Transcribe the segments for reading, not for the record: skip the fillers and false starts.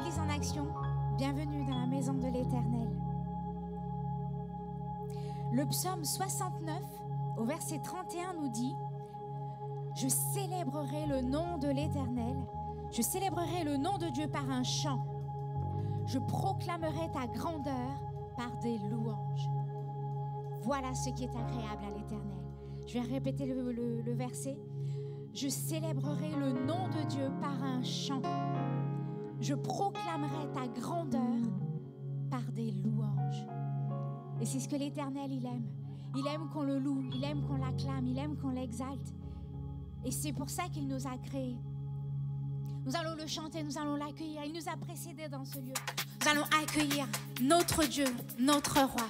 Église en action, bienvenue dans la maison de l'Éternel. Le psaume 69, au verset 31, nous dit « Je célébrerai le nom de l'Éternel, je célébrerai le nom de Dieu par un chant, je proclamerai ta grandeur par des louanges. » Voilà ce qui est agréable à l'Éternel. Je vais répéter le verset. « Je célébrerai le nom de Dieu par un chant, je proclamerai ta grandeur par des louanges. » Et c'est ce que l'Éternel, il aime. Il aime qu'on le loue, il aime qu'on l'acclame, il aime qu'on l'exalte. Et c'est pour ça qu'il nous a créés. Nous allons le chanter, nous allons l'accueillir. Il nous a précédés dans ce lieu. Nous allons accueillir notre Dieu, notre roi.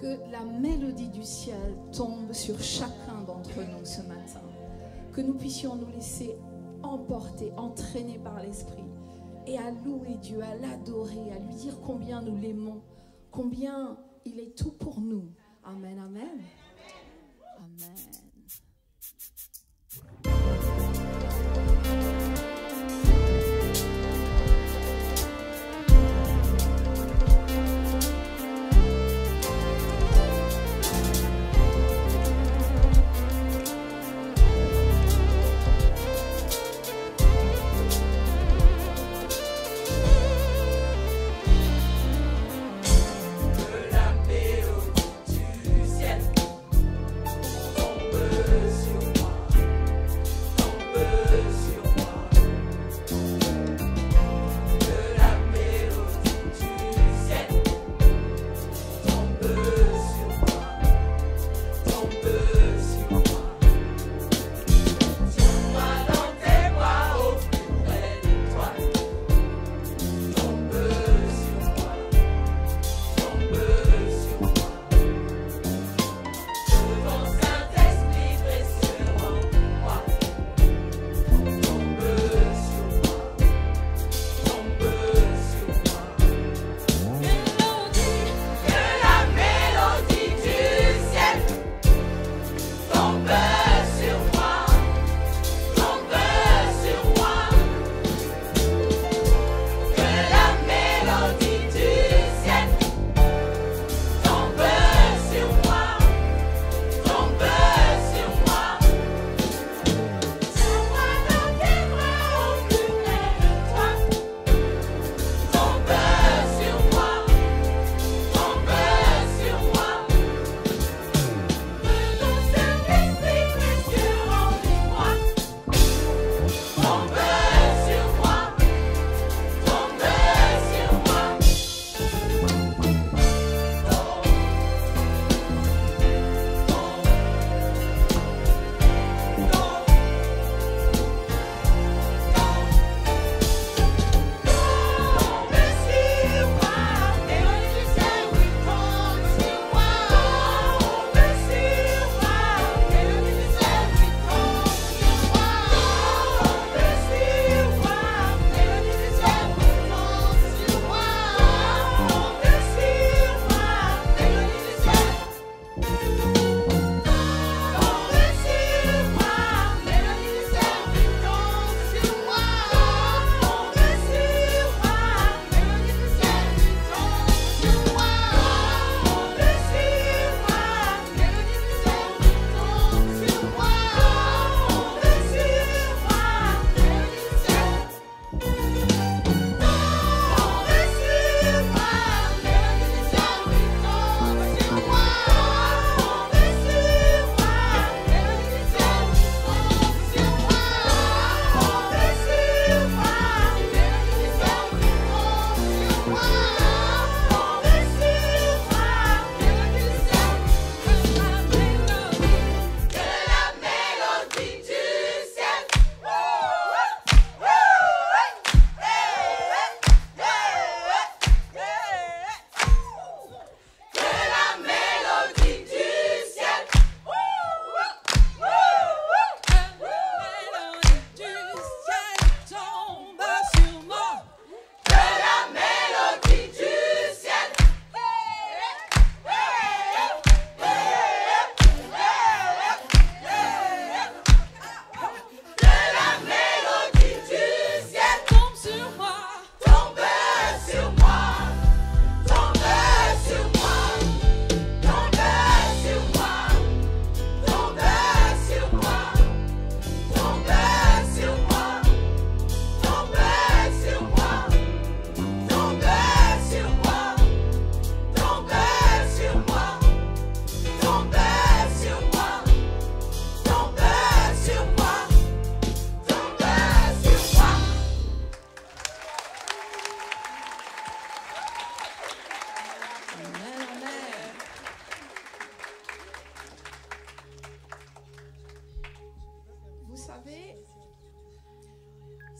Que la mélodie du ciel tombe sur chacun d'entre nous ce matin. Que nous puissions nous laisser emporter, entraîner par l'Esprit et à louer Dieu, à l'adorer, à lui dire combien nous l'aimons, combien il est tout pour nous. Amen, amen. Amen.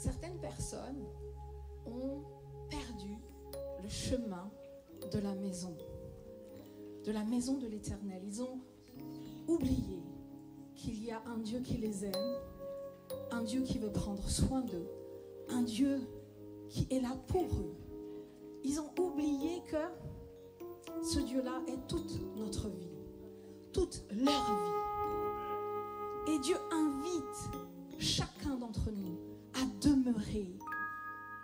certaines personnes ont perdu le chemin de la maison. de la maison de l'Éternel. Ils ont oublié qu'il y a un Dieu qui les aime, un Dieu qui veut prendre soin d'eux, un Dieu qui est là pour eux. Ils ont oublié que ce Dieu-là est toute notre vie, toute leur vie. Et Dieu invite chacun d'entre nous à demeurer,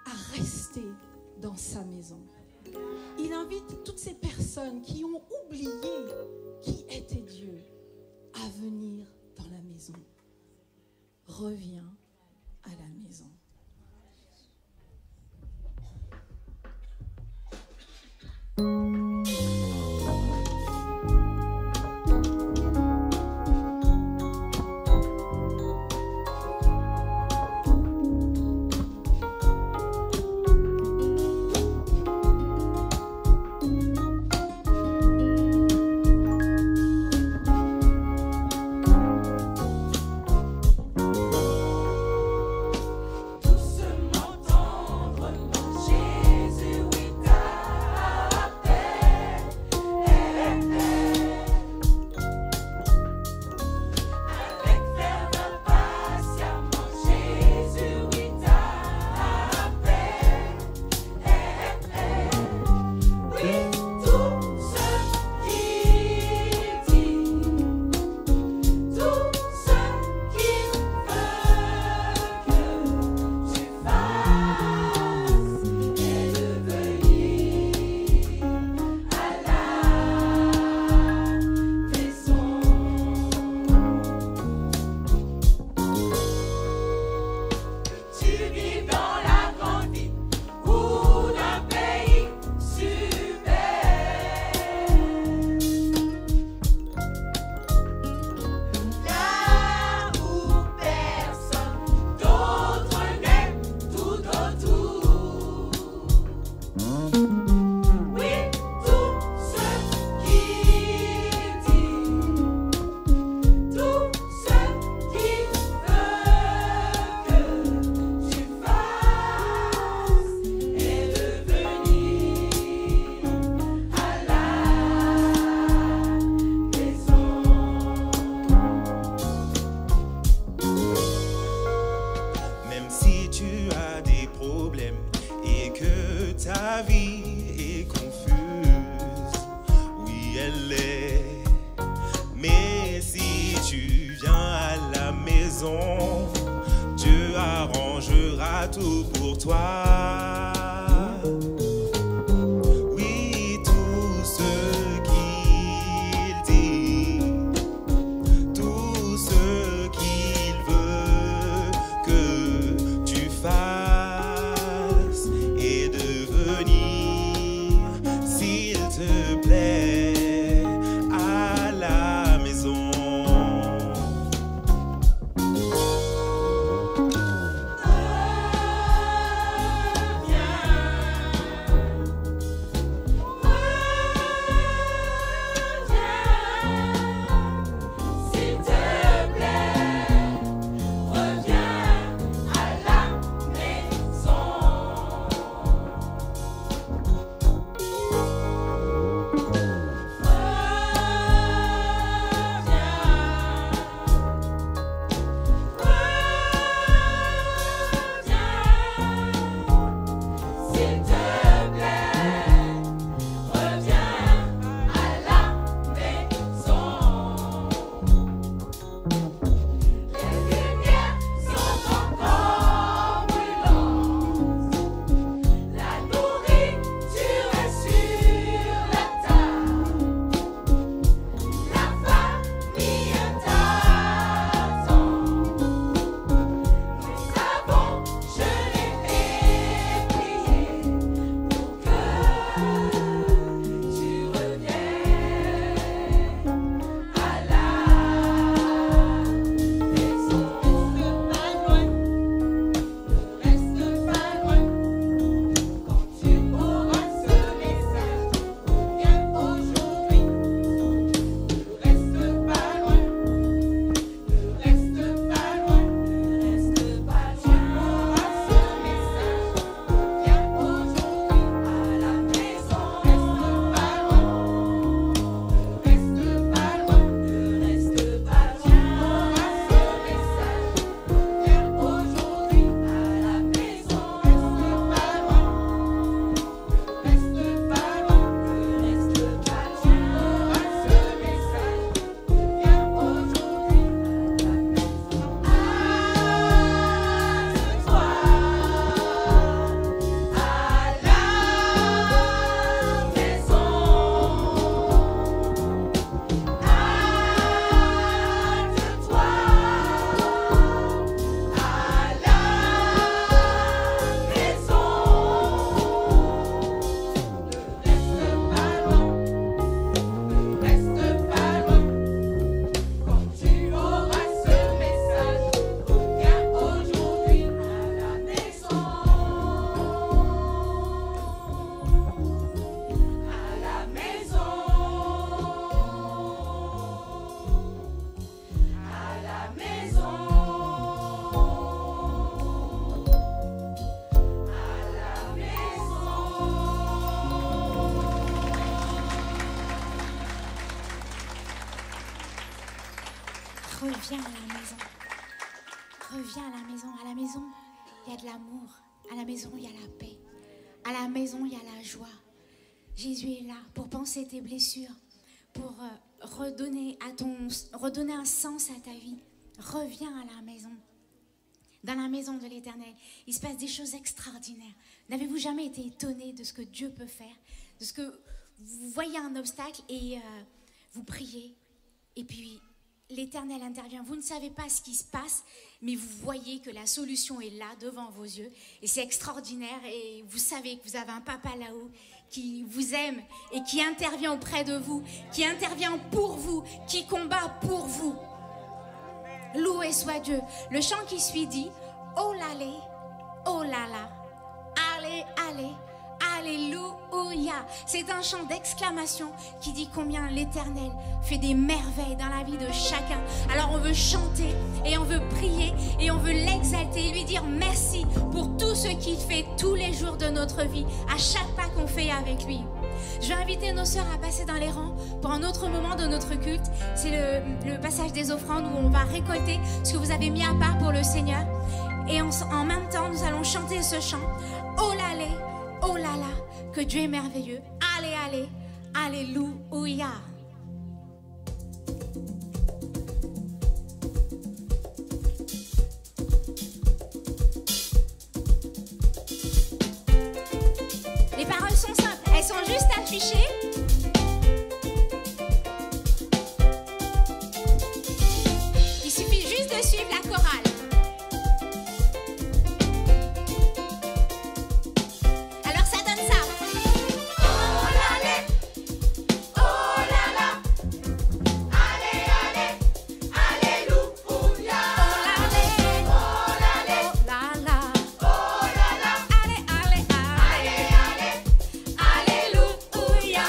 à rester dans sa maison. Il invite toutes ces personnes qui ont oublié qui était Dieu à venir dans la maison. Reviens à la maison. Dieu arrangera tout pour toi. Oui, tout ce qu'il dit, tout ce qu'il veut que tu fasses et devenir, s'il te plaît, à la maison. Reviens à la maison. Reviens à la maison. À la maison, il y a de l'amour. À la maison, il y a la paix. À la maison, il y a la joie. Jésus est là pour panser tes blessures, pour redonner un sens à ta vie. Reviens à la maison. Dans la maison de l'Éternel, il se passe des choses extraordinaires. N'avez-vous jamais été étonné de ce que Dieu peut faire? De ce que vous voyez un obstacle et vous priez et puis l'Éternel intervient. Vous ne savez pas ce qui se passe, mais vous voyez que la solution est là devant vos yeux. Et c'est extraordinaire et vous savez que vous avez un papa là-haut qui vous aime et qui intervient auprès de vous, qui intervient pour vous, qui combat pour vous. Loué soit Dieu. Le chant qui suit dit « Oh l'allez, oh là là, allez, allez, alléluia ». C'est un chant d'exclamation qui dit combien l'Éternel fait des merveilles dans la vie de chacun. Alors on veut chanter et on veut prier et on veut l'exalter et lui dire merci pour tout ce qu'il fait tous les jours de notre vie, à chaque pas qu'on fait avec lui. Je vais inviter nos sœurs à passer dans les rangs pour un autre moment de notre culte. C'est le passage des offrandes où on va récolter ce que vous avez mis à part pour le Seigneur. Et en même temps, nous allons chanter ce chant. Oh l'allez, oh là là, que Dieu est merveilleux. Allez, allez, alléluia. Les paroles sont simples, elles sont juste affichées. Il suffit juste de suivre la chorale. Alors ça donne ça. Oh l'allez, oh là là, allez, allez, alléluia. Oh l'allez, oh l'allez, oh là là, oh là là, allez, allez, allez, allez, alléluia.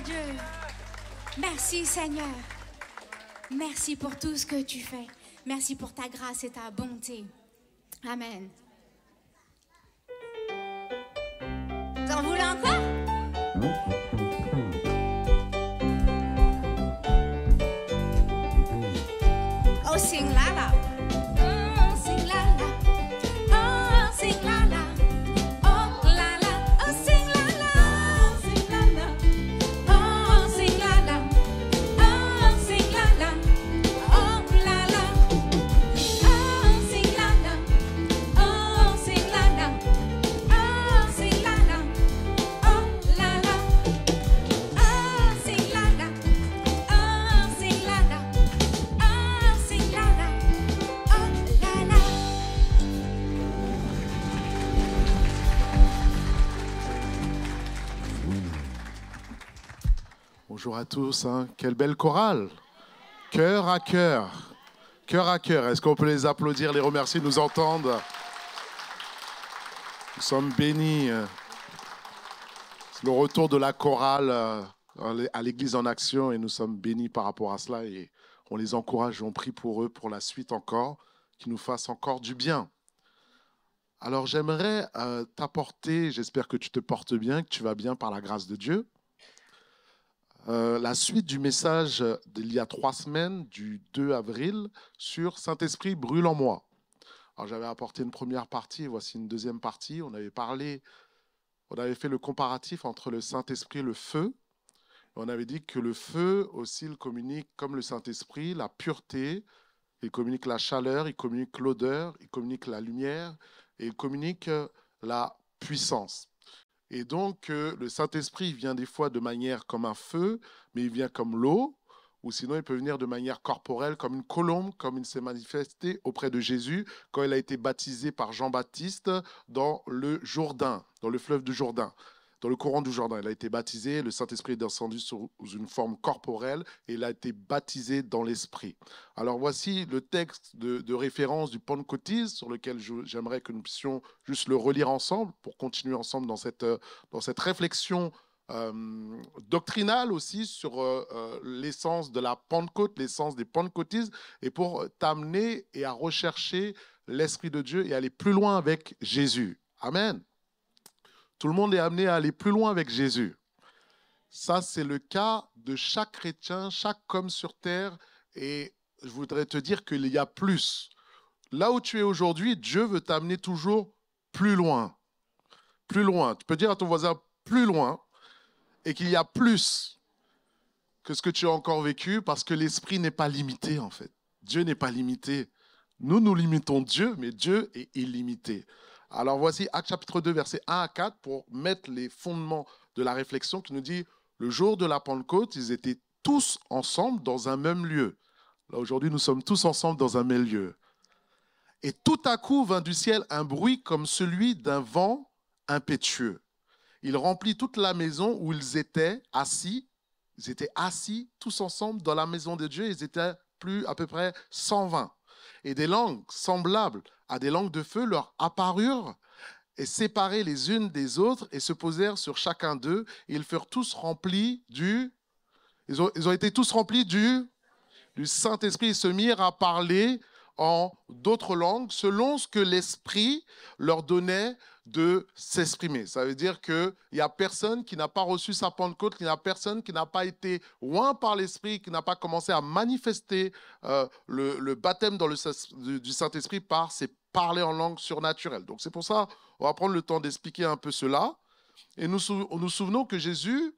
Dieu. Merci Seigneur. Merci pour tout ce que tu fais. Merci pour ta grâce et ta bonté. Amen. Vous en voulez encore? Oh, sing la la. Oh, sing la la. Oh, sing la la. Oh, la la. Oh, sing la la. Oh, sing la la. Oh, sing la la. Oh, sing la la. Oh, la la. Oh, sing la la. Oh, sing la la. Oh, sing la la. Oh, la la. Oh, sing la la. Oh, sing la la. Oh, sing la la. Oh, la la. Bonjour à tous, hein. Quelle belle chorale. Cœur à cœur. Cœur à cœur. Est-ce qu'on peut les applaudir, les remercier, nous entendre? Nous sommes bénis. C'est le retour de la chorale à l'Église en action et nous sommes bénis par rapport à cela et on les encourage, on prie pour eux pour la suite encore, qu'ils nous fassent encore du bien. Alors j'aimerais t'apporter, j'espère que tu te portes bien, que tu vas bien par la grâce de Dieu. La suite du message d'il y a 3 semaines, du 2 avril, sur Saint-Esprit brûle en moi. Alors j'avais apporté une première partie, et voici une deuxième partie. On avait fait le comparatif entre le Saint-Esprit et le feu. On avait dit que le feu aussi, il communique comme le Saint-Esprit, la pureté, il communique la chaleur, il communique l'odeur, il communique la lumière et il communique la puissance. Et donc, le Saint-Esprit vient des fois de manière comme un feu, mais il vient comme l'eau, ou sinon il peut venir de manière corporelle, comme une colombe, comme il s'est manifesté auprès de Jésus quand il a été baptisé par Jean-Baptiste dans le Jourdain, dans le fleuve du Jourdain, dans le courant du Jourdain. Il a été baptisé, le Saint-Esprit est descendu sous une forme corporelle et il a été baptisé dans l'Esprit. Alors voici le texte de référence du Pentecôtiste sur lequel j'aimerais que nous puissions juste le relire ensemble pour continuer ensemble dans cette réflexion doctrinale aussi sur l'essence de la Pentecôte, l'essence des pentecôtistes et pour t'amener et à rechercher l'Esprit de Dieu et aller plus loin avec Jésus. Amen. Tout le monde est amené à aller plus loin avec Jésus. Ça, c'est le cas de chaque chrétien, chaque homme sur terre. Et je voudrais te dire qu'il y a plus. Là où tu es aujourd'hui, Dieu veut t'amener toujours plus loin. Plus loin. Tu peux dire à ton voisin plus loin et qu'il y a plus que ce que tu as encore vécu parce que l'esprit n'est pas limité en fait. Dieu n'est pas limité. Nous limitons Dieu, mais Dieu est illimité. Alors voici Actes chapitre 2, versets 1 à 4 pour mettre les fondements de la réflexion qui nous dit le jour de la Pentecôte, ils étaient tous ensemble dans un même lieu. Là aujourd'hui, nous sommes tous ensemble dans un même lieu. Et tout à coup vint du ciel un bruit comme celui d'un vent impétueux. Il remplit toute la maison où ils étaient assis. Ils étaient assis tous ensemble dans la maison de Dieu. Ils étaient à peu près 120. Et des langues semblables à des langues de feu leur apparurent et séparées les unes des autres et se posèrent sur chacun d'eux. Et ils furent tous remplis ils ont été tous remplis du Saint-Esprit. Ils se mirent à parler en d'autres langues selon ce que l'Esprit leur donnait de s'exprimer. Ça veut dire qu'il n'y a personne qui n'a pas reçu sa Pentecôte, il n'y a personne qui n'a pas été loin par l'Esprit, qui n'a pas commencé à manifester le baptême du Saint-Esprit par ses parler en langue surnaturelle. Donc c'est pour ça on va prendre le temps d'expliquer un peu cela. Et nous souvenons que Jésus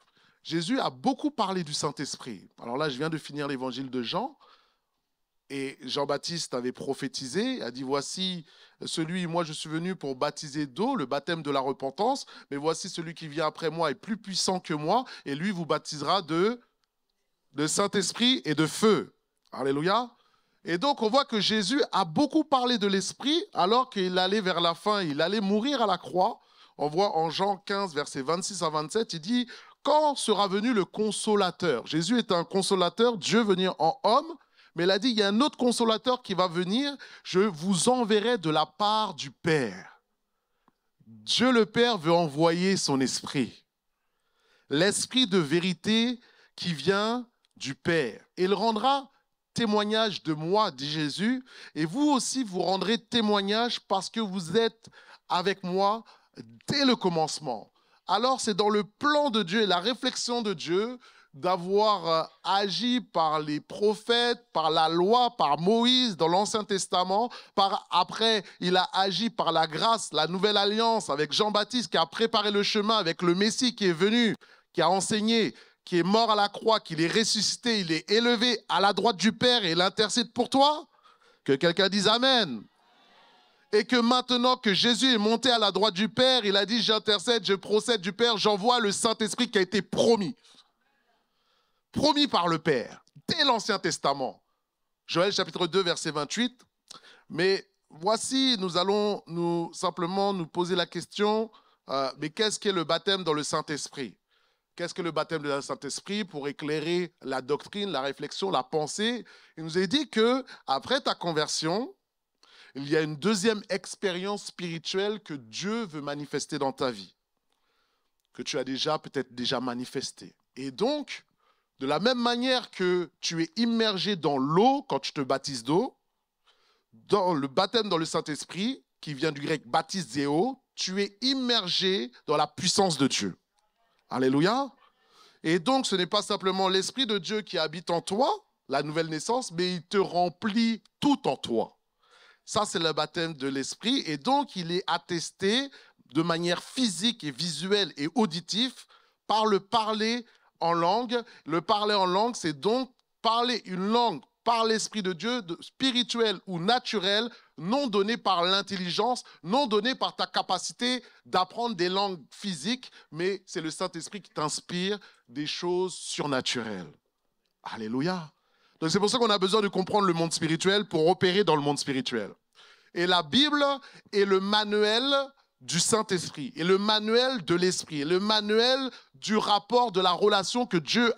a beaucoup parlé du Saint-Esprit. Alors là, je viens de finir l'évangile de Jean. Et Jean-Baptiste avait prophétisé, a dit, voici moi je suis venu pour baptiser d'eau, le baptême de la repentance, mais voici celui qui vient après moi est plus puissant que moi, et lui vous baptisera de Saint-Esprit et de feu. Alléluia. Et donc on voit que Jésus a beaucoup parlé de l'Esprit, alors qu'il allait vers la fin, il allait mourir à la croix. On voit en Jean 15, versets 26 à 27, il dit, quand sera venu le consolateur? Jésus est un consolateur, Dieu venu en homme, mais il a dit, il y a un autre consolateur qui va venir, je vous enverrai de la part du Père. Dieu le Père veut envoyer son esprit. l'esprit de vérité qui vient du Père. Et il rendra témoignage de moi, dit Jésus, et vous aussi, vous rendrez témoignage parce que vous êtes avec moi dès le commencement. Alors, c'est dans le plan de Dieu et la réflexion de Dieu d'avoir agi par les prophètes, par la loi, par Moïse dans l'Ancien Testament. Après, il a agi par la grâce, la nouvelle alliance avec Jean-Baptiste qui a préparé le chemin avec le Messie qui est venu, qui a enseigné, qui est mort à la croix, qu'il est ressuscité, il est élevé à la droite du Père et il intercède pour toi. Que quelqu'un dise Amen. Et que maintenant que Jésus est monté à la droite du Père, il a dit j'intercède, je procède du Père, j'envoie le Saint-Esprit qui a été promis. Promis par le Père, dès l'Ancien Testament. Joël chapitre 2, verset 28. Mais voici, nous allons simplement nous poser la question, mais qu'est-ce qu'est le baptême dans le Saint-Esprit? Qu'est-ce que le baptême de le Saint-Esprit pour éclairer la doctrine, la réflexion, la pensée? Il nous est dit qu'après ta conversion, il y a une deuxième expérience spirituelle que Dieu veut manifester dans ta vie, que tu as peut-être déjà manifestée. Et donc, de la même manière que tu es immergé dans l'eau quand tu te baptises d'eau, dans le baptême dans le Saint-Esprit, qui vient du grec baptiseo, tu es immergé dans la puissance de Dieu. Alléluia. Et donc, ce n'est pas simplement l'Esprit de Dieu qui habite en toi, la nouvelle naissance, mais il te remplit tout en toi. Ça, c'est le baptême de l'Esprit. Et donc, il est attesté de manière physique et visuelle et auditive par le parler en langue. Le parler en langue, c'est donc parler une langue par l'Esprit de Dieu, spirituelle ou naturelle, non donnée par l'intelligence, non donnée par ta capacité d'apprendre des langues physiques, mais c'est le Saint-Esprit qui t'inspire des choses surnaturelles. Alléluia. Donc c'est pour ça qu'on a besoin de comprendre le monde spirituel pour opérer dans le monde spirituel. Et la Bible est le manuel du Saint-Esprit, et le manuel de l'Esprit, et le manuel du rapport de la relation que Dieu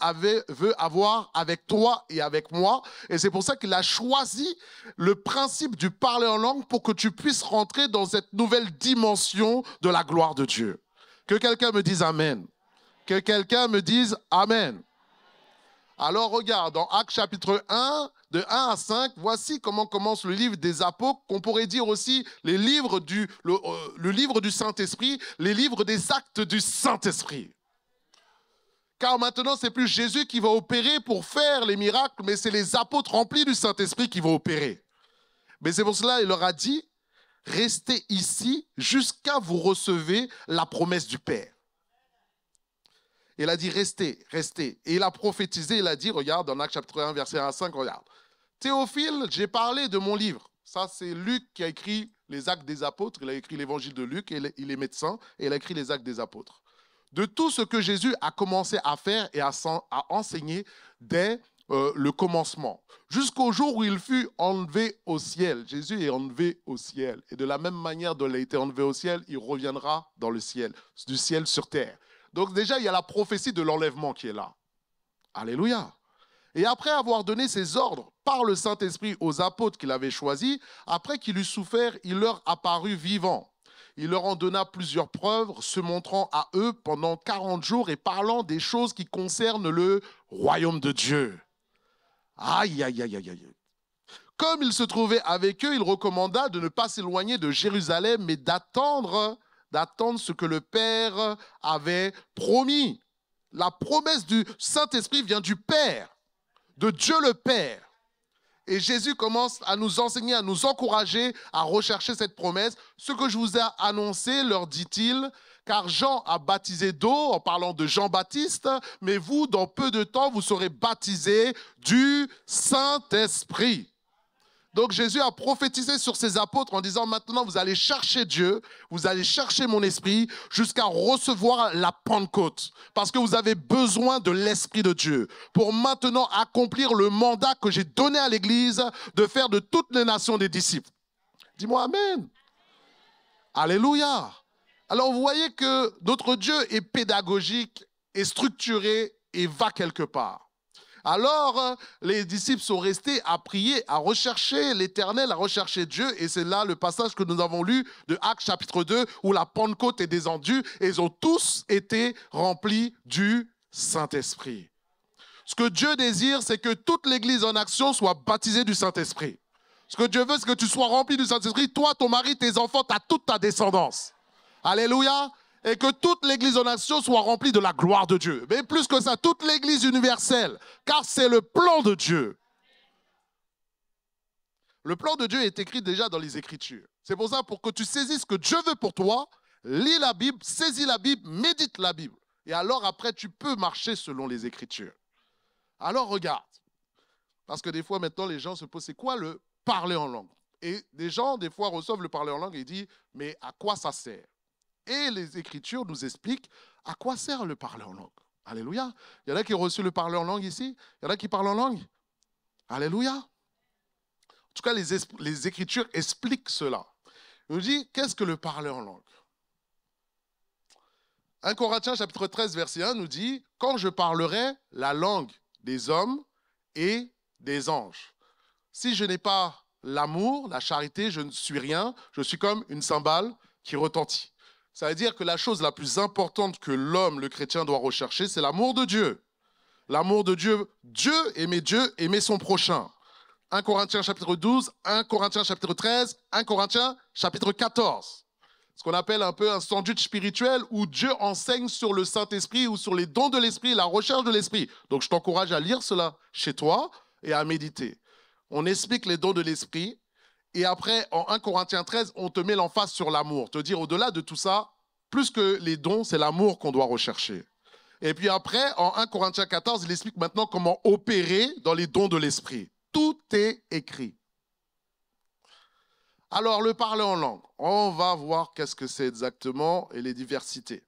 veut avoir avec toi et avec moi. Et c'est pour ça qu'il a choisi le principe du parler en langue pour que tu puisses rentrer dans cette nouvelle dimension de la gloire de Dieu. Que quelqu'un me dise Amen. Que quelqu'un me dise Amen. Alors regarde, dans Actes chapitre 1, de 1 à 5, voici comment commence le livre des apôtres, qu'on pourrait dire aussi le livre du Saint-Esprit, les livres des actes du Saint-Esprit. Car maintenant, ce n'est plus Jésus qui va opérer pour faire les miracles, mais c'est les apôtres remplis du Saint-Esprit qui vont opérer. Mais c'est pour cela qu'il leur a dit, restez ici jusqu'à vous recevoir la promesse du Père. Il a dit, restez, restez. Et il a prophétisé, il a dit, regarde, dans Actes chapitre 1, verset 1 à 5, regarde. Théophile, j'ai parlé de mon livre. Ça, c'est Luc qui a écrit les Actes des Apôtres. Il a écrit l'évangile de Luc, et il est médecin, et il a écrit les Actes des Apôtres. De tout ce que Jésus a commencé à faire et à enseigner dès le commencement, jusqu'au jour où il fut enlevé au ciel. Jésus est enlevé au ciel. Et de la même manière dont il a été enlevé au ciel, il reviendra dans le ciel, du ciel sur terre. Donc déjà, il y a la prophétie de l'enlèvement qui est là. Alléluia. Et après avoir donné ses ordres par le Saint-Esprit aux apôtres qu'il avait choisis, après qu'il eut souffert, il leur apparut vivant. Il leur en donna plusieurs preuves, se montrant à eux pendant 40 jours et parlant des choses qui concernent le royaume de Dieu. Aïe, aïe, aïe, aïe, aïe. Comme il se trouvait avec eux, il recommanda de ne pas s'éloigner de Jérusalem, mais d'attendre ce que le Père avait promis. La promesse du Saint-Esprit vient du Père, de Dieu le Père. Et Jésus commence à nous enseigner, à nous encourager à rechercher cette promesse. Ce que je vous ai annoncé, leur dit-il, car Jean a baptisé d'eau en parlant de Jean-Baptiste, mais vous, dans peu de temps, vous serez baptisés du Saint-Esprit. Donc Jésus a prophétisé sur ses apôtres en disant maintenant vous allez chercher Dieu, vous allez chercher mon esprit jusqu'à recevoir la Pentecôte. Parce que vous avez besoin de l'Esprit de Dieu pour maintenant accomplir le mandat que j'ai donné à l'Église de faire de toutes les nations des disciples. Dis-moi Amen. Alléluia. Alors vous voyez que notre Dieu est pédagogique, est structuré et va quelque part. Alors, les disciples sont restés à prier, à rechercher l'Éternel, à rechercher Dieu. Et c'est là le passage que nous avons lu de Actes chapitre 2, où la Pentecôte est descendue et ils ont tous été remplis du Saint-Esprit. Ce que Dieu désire, c'est que toute l'Église en action soit baptisée du Saint-Esprit. Ce que Dieu veut, c'est que tu sois rempli du Saint-Esprit, toi, ton mari, tes enfants, toute ta descendance. Alléluia. Et que toute l'Église en action soit remplie de la gloire de Dieu. Mais plus que ça, toute l'Église universelle, car c'est le plan de Dieu. Le plan de Dieu est écrit déjà dans les Écritures. C'est pour ça, pour que tu saisisses ce que Dieu veut pour toi, lis la Bible, saisis la Bible, médite la Bible. Et alors après, tu peux marcher selon les Écritures. Alors regarde, parce que des fois maintenant, les gens se posent, c'est quoi le parler en langue? Et des gens, des fois, reçoivent le parler en langue et disent, mais à quoi ça sert? Et les Écritures nous expliquent à quoi sert le parler en langue. Alléluia. Il y en a qui ont reçu le parler en langue ici. Il y en a qui parlent en langue. Alléluia. En tout cas, les Écritures expliquent cela. Il nous dit, qu'est-ce que le parler en langue? 1 Corinthiens chapitre 13, verset 1 nous dit, quand je parlerai la langue des hommes et des anges. Si je n'ai pas l'amour, la charité, je ne suis rien. Je suis comme une cymbale qui retentit. Ça veut dire que la chose la plus importante que l'homme, le chrétien, doit rechercher, c'est l'amour de Dieu. L'amour de Dieu, Dieu, aimer son prochain. 1 Corinthiens chapitre 12, 1 Corinthiens chapitre 13, 1 Corinthiens chapitre 14. Ce qu'on appelle un peu un sandwich spirituel où Dieu enseigne sur le Saint-Esprit ou sur les dons de l'Esprit, la recherche de l'Esprit. Donc je t'encourage à lire cela chez toi et à méditer. On explique les dons de l'Esprit. Et après, en 1 Corinthiens 13, on te met l'emphase sur l'amour. Te dire, au-delà de tout ça, plus que les dons, c'est l'amour qu'on doit rechercher. Et puis après, en 1 Corinthiens 14, il explique maintenant comment opérer dans les dons de l'Esprit. Tout est écrit. Alors, le parler en langue, on va voir qu'est-ce que c'est exactement et les diversités.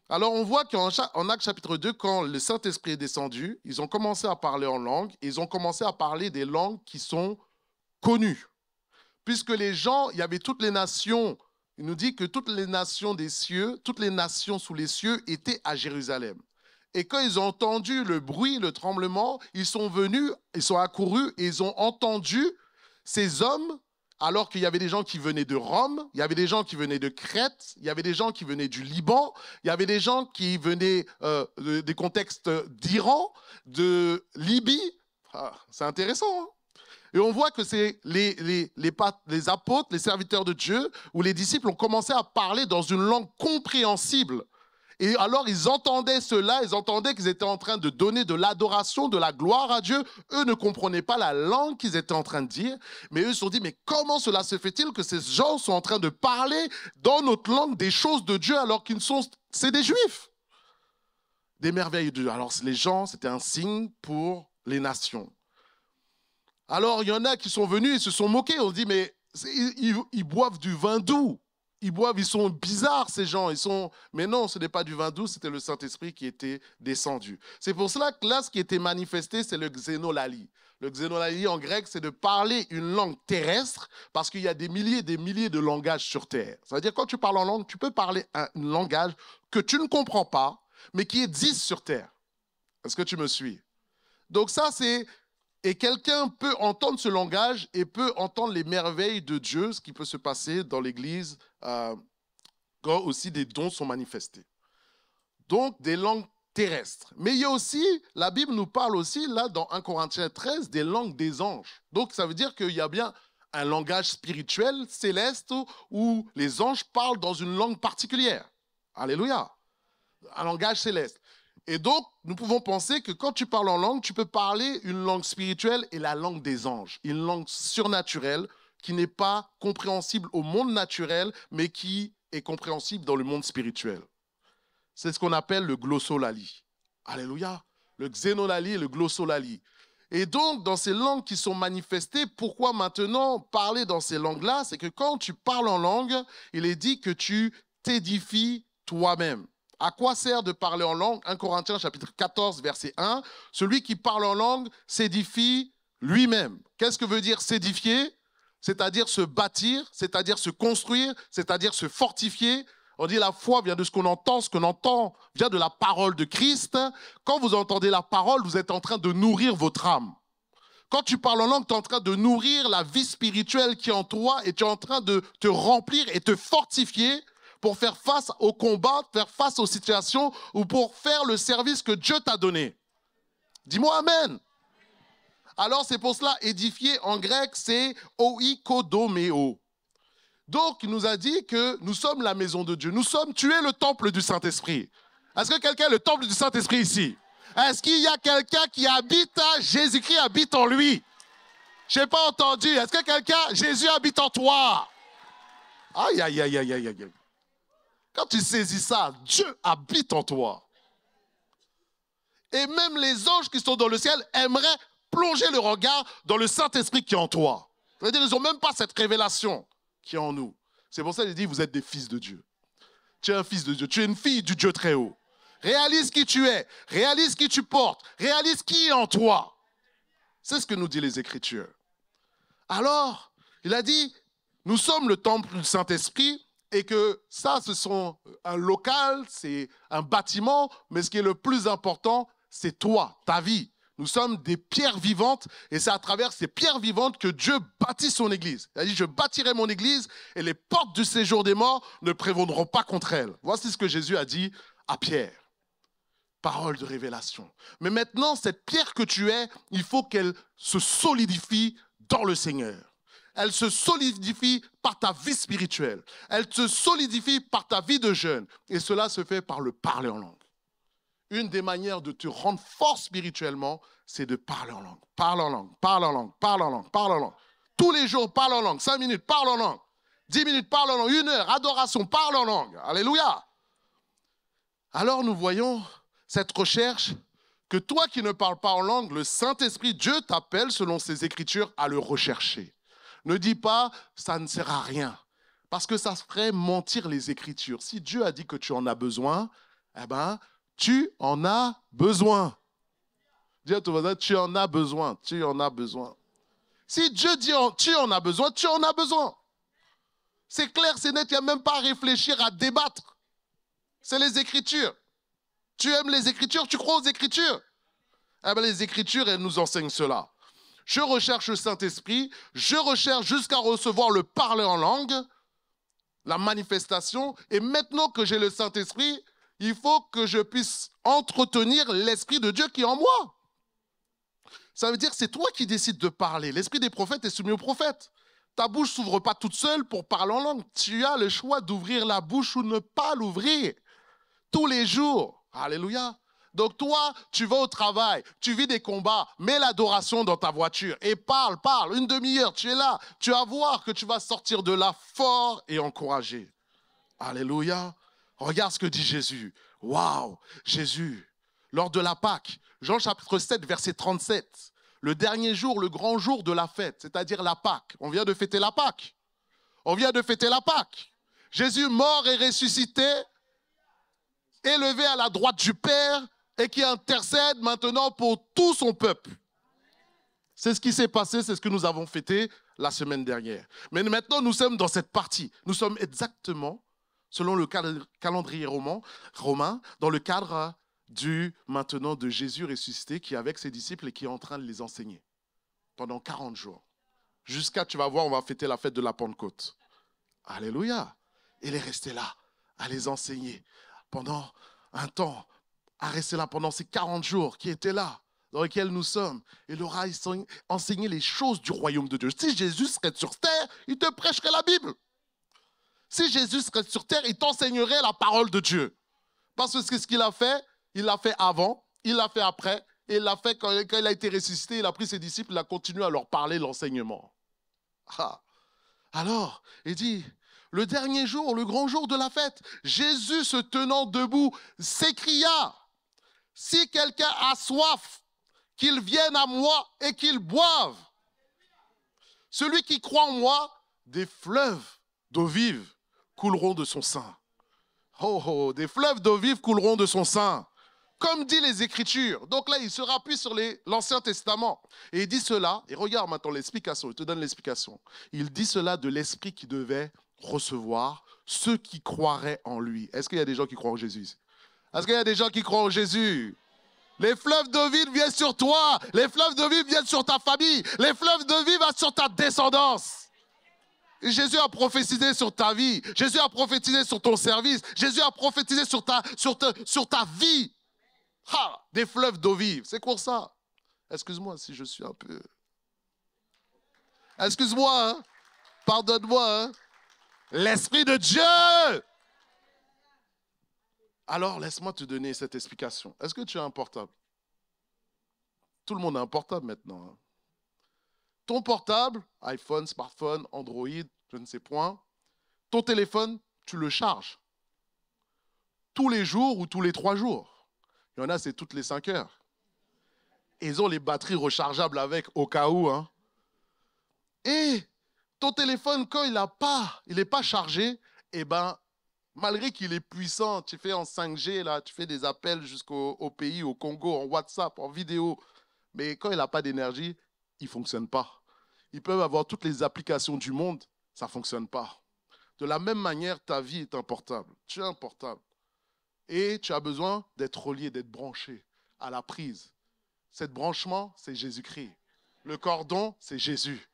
Alors, on voit qu'en Actes chapitre 2, quand le Saint-Esprit est descendu, ils ont commencé à parler en langue. Ils ont commencé à parler des langues qui sont connues. Puisque les gens, il y avait toutes les nations, il nous dit que toutes les nations des cieux, toutes les nations sous les cieux étaient à Jérusalem. Et quand ils ont entendu le bruit, le tremblement, ils sont venus, ils sont accourus et ils ont entendu ces hommes, alors qu'il y avait des gens qui venaient de Rome, il y avait des gens qui venaient de Crète, il y avait des gens qui venaient du Liban, il y avait des gens qui venaient des contextes d'Iran, de Libye. Ah, c'est intéressant, hein? Et on voit que c'est les apôtres, les serviteurs de Dieu, ou les disciples ont commencé à parler dans une langue compréhensible. Et alors, ils entendaient cela, ils entendaient qu'ils étaient en train de donner de l'adoration, de la gloire à Dieu. Eux ne comprenaient pas la langue qu'ils étaient en train de dire, mais eux se sont dit, mais comment cela se fait-il que ces gens sont en train de parler dans notre langue des choses de Dieu alors qu'ils sont, c'est des Juifs? Des merveilles de Dieu. Alors, les gens, c'était un signe pour les nations. Alors, il y en a qui sont venus, ils se sont moqués. On se dit, mais ils boivent du vin doux. Ils sont bizarres, ces gens. Mais non, ce n'est pas du vin doux, c'était le Saint-Esprit qui était descendu. C'est pour cela que là, ce qui était manifesté, c'est le xénolalie. Le xénolalie, en grec, c'est de parler une langue terrestre, parce qu'il y a des milliers et des milliers de langages sur Terre. Ça veut dire, quand tu parles en langue, tu peux parler un langage que tu ne comprends pas, mais qui existe sur Terre. Est-ce que tu me suis? Donc ça, c'est... Et quelqu'un peut entendre ce langage et peut entendre les merveilles de Dieu, ce qui peut se passer dans l'Église quand aussi des dons sont manifestés. Donc, des langues terrestres. Mais il y a aussi, la Bible nous parle aussi, là, dans 1 Corinthiens 13, des langues des anges. Donc, ça veut dire qu'il y a bien un langage spirituel, céleste, où les anges parlent dans une langue particulière. Alléluia. Un langage céleste. Et donc, nous pouvons penser que quand tu parles en langue, tu peux parler une langue spirituelle et la langue des anges. Une langue surnaturelle qui n'est pas compréhensible au monde naturel, mais qui est compréhensible dans le monde spirituel. C'est ce qu'on appelle le glossolalie. Alléluia. Le xénolalie et le glossolalie. Et donc, dans ces langues qui sont manifestées, pourquoi maintenant parler dans ces langues-là? C'est que quand tu parles en langue, il est dit que tu t'édifies toi-même. À quoi sert de parler en langue? 1 Corinthiens chapitre 14, verset 1. Celui qui parle en langue s'édifie lui-même. Qu'est-ce que veut dire s'édifier? C'est-à-dire se bâtir, c'est-à-dire se construire, c'est-à-dire se fortifier. On dit la foi vient de ce qu'on entend vient de la parole de Christ. Quand vous entendez la parole, vous êtes en train de nourrir votre âme. Quand tu parles en langue, tu es en train de nourrir la vie spirituelle qui est en toi et tu es en train de te remplir et te fortifier pour faire face aux combats, faire face aux situations ou pour faire le service que Dieu t'a donné. Dis-moi Amen. Alors c'est pour cela, édifier en grec, c'est oikodomeo. Donc il nous a dit que nous sommes la maison de Dieu. Tu es le temple du Saint-Esprit. Est-ce que quelqu'un est le temple du Saint-Esprit ici? Est-ce qu'il y a quelqu'un qui habite à Jésus-Christ habite en lui? Je n'ai pas entendu. Est-ce que Jésus habite en toi? Aïe, aïe, aïe, aïe, aïe, aïe. Quand tu saisis ça, Dieu habite en toi. Et même les anges qui sont dans le ciel aimeraient plonger le regard dans le Saint-Esprit qui est en toi. C'est-à-dire qu'ils n'ont même pas cette révélation qui est en nous. C'est pour ça qu'il dit, vous êtes des fils de Dieu. Tu es un fils de Dieu. Tu es une fille du Dieu très haut. Réalise qui tu es, réalise qui tu portes, réalise qui est en toi. C'est ce que nous disent les Écritures. Alors, il a dit, nous sommes le temple du Saint-Esprit et que ça, ce sont un local, c'est un bâtiment, mais ce qui est le plus important, c'est toi, ta vie. Nous sommes des pierres vivantes et c'est à travers ces pierres vivantes que Dieu bâtit son église. Il a dit, je bâtirai mon église et les portes du séjour des morts ne prévaudront pas contre elle. Voici ce que Jésus a dit à Pierre. Parole de révélation. Mais maintenant, cette pierre que tu es, il faut qu'elle se solidifie dans le Seigneur. Elle se solidifie par ta vie spirituelle. Elle se solidifie par ta vie de jeûne. Et cela se fait par le parler en langue. Une des manières de te rendre fort spirituellement, c'est de parler en langue. Parle en langue, parle en langue, parle en langue, parle en langue. Tous les jours, parle en langue. 5 minutes, parle en langue. 10 minutes, parle en langue. 1 heure, adoration, parle en langue. Alléluia. Alors nous voyons cette recherche que toi qui ne parles pas en langue, le Saint-Esprit, Dieu t'appelle selon ses Écritures à le rechercher. Ne dis pas, ça ne sert à rien, parce que ça ferait mentir les Écritures. Si Dieu a dit que tu en as besoin, eh ben, tu en as besoin. Dis à ton voisin, tu en as besoin, tu en as besoin. Si Dieu dit tu en as besoin, tu en as besoin. C'est clair, c'est net, il n'y a même pas à réfléchir, à débattre. C'est les Écritures. Tu aimes les Écritures, tu crois aux Écritures. Eh bien, les Écritures, elles nous enseignent cela. Je recherche le Saint-Esprit, je recherche jusqu'à recevoir le parler en langue, la manifestation, et maintenant que j'ai le Saint-Esprit, il faut que je puisse entretenir l'Esprit de Dieu qui est en moi. Ça veut dire que c'est toi qui décides de parler. L'Esprit des prophètes est soumis aux prophètes. Ta bouche ne s'ouvre pas toute seule pour parler en langue. Tu as le choix d'ouvrir la bouche ou ne pas l'ouvrir. Tous les jours. Alléluia. Donc toi, tu vas au travail, tu vis des combats, mets l'adoration dans ta voiture et parle, 1 demi-heure, tu es là. Tu vas voir que tu vas sortir de là fort et encouragé. Alléluia. Regarde ce que dit Jésus. Waouh, Jésus, lors de la Pâque, Jean chapitre 7, verset 37, le dernier jour, le grand jour de la fête, c'est-à-dire la Pâque. On vient de fêter la Pâque. On vient de fêter la Pâque. Jésus mort et ressuscité, élevé à la droite du Père et qui intercède maintenant pour tout son peuple. C'est ce qui s'est passé, c'est ce que nous avons fêté la semaine dernière. Mais maintenant, nous sommes dans cette partie. Nous sommes exactement, selon le calendrier romain, dans le cadre maintenant de Jésus ressuscité qui est avec ses disciples et qui est en train de les enseigner pendant 40 jours. Jusqu'à, tu vas voir, on va fêter la fête de la Pentecôte. Alléluia. Il est resté là, à les enseigner pendant un temps, à rester là pendant ces 40 jours qui étaient là, dans lesquels nous sommes. Il aura enseigné les choses du royaume de Dieu. Si Jésus serait sur terre, il te prêcherait la Bible. Si Jésus serait sur terre, il t'enseignerait la parole de Dieu. Parce que c'est ce qu'il a fait, il l'a fait avant, il l'a fait après, et il l'a fait quand il a été ressuscité, il a pris ses disciples, il a continué à leur parler l'enseignement. Ah. Alors, il dit, le dernier jour, le grand jour de la fête, Jésus se tenant debout s'écria, « Si quelqu'un a soif, qu'il vienne à moi et qu'il boive. Celui qui croit en moi, des fleuves d'eau vive couleront de son sein. » Oh, oh, des fleuves d'eau vive couleront de son sein. Comme dit les Écritures. Donc là, il se rappuie sur l'Ancien Testament. Et il dit cela, et regarde maintenant l'explication, il te donne l'explication. Il dit cela de l'Esprit qui devait recevoir ceux qui croiraient en lui. Est-ce qu'il y a des gens qui croient en Jésus ici? Est-ce qu'il y a des gens qui croient en Jésus? Les fleuves de vie viennent sur toi. Les fleuves de vie viennent sur ta famille. Les fleuves de vie viennent sur ta descendance. Et Jésus a prophétisé sur ta vie. Jésus a prophétisé sur ton service. Jésus a prophétisé sur ta vie. Ah, des fleuves d'eau vive. C'est pour ça. Excuse-moi si je suis un peu... Excuse-moi, hein? Pardonne-moi. Hein? L'Esprit de Dieu. Alors, laisse-moi te donner cette explication. Est-ce que tu as un portable? Tout le monde a un portable maintenant. Hein? Ton portable, iPhone, smartphone, Android, je ne sais point, ton téléphone, tu le charges. Tous les jours ou tous les 3 jours. Il y en a, c'est toutes les 5 heures. Et ils ont les batteries rechargeables avec, au cas où. Hein? Et ton téléphone, quand il n'est pas chargé, eh ben, malgré qu'il est puissant, tu fais en 5G, là, tu fais des appels jusqu'au pays, au Congo, en WhatsApp, en vidéo. Mais quand il n'a pas d'énergie, il ne fonctionne pas. Ils peuvent avoir toutes les applications du monde, ça ne fonctionne pas. De la même manière, ta vie est un portable. Tu es un portable. Et tu as besoin d'être relié, d'être branché à la prise. Cet branchement, c'est Jésus-Christ. Le cordon, c'est Jésus.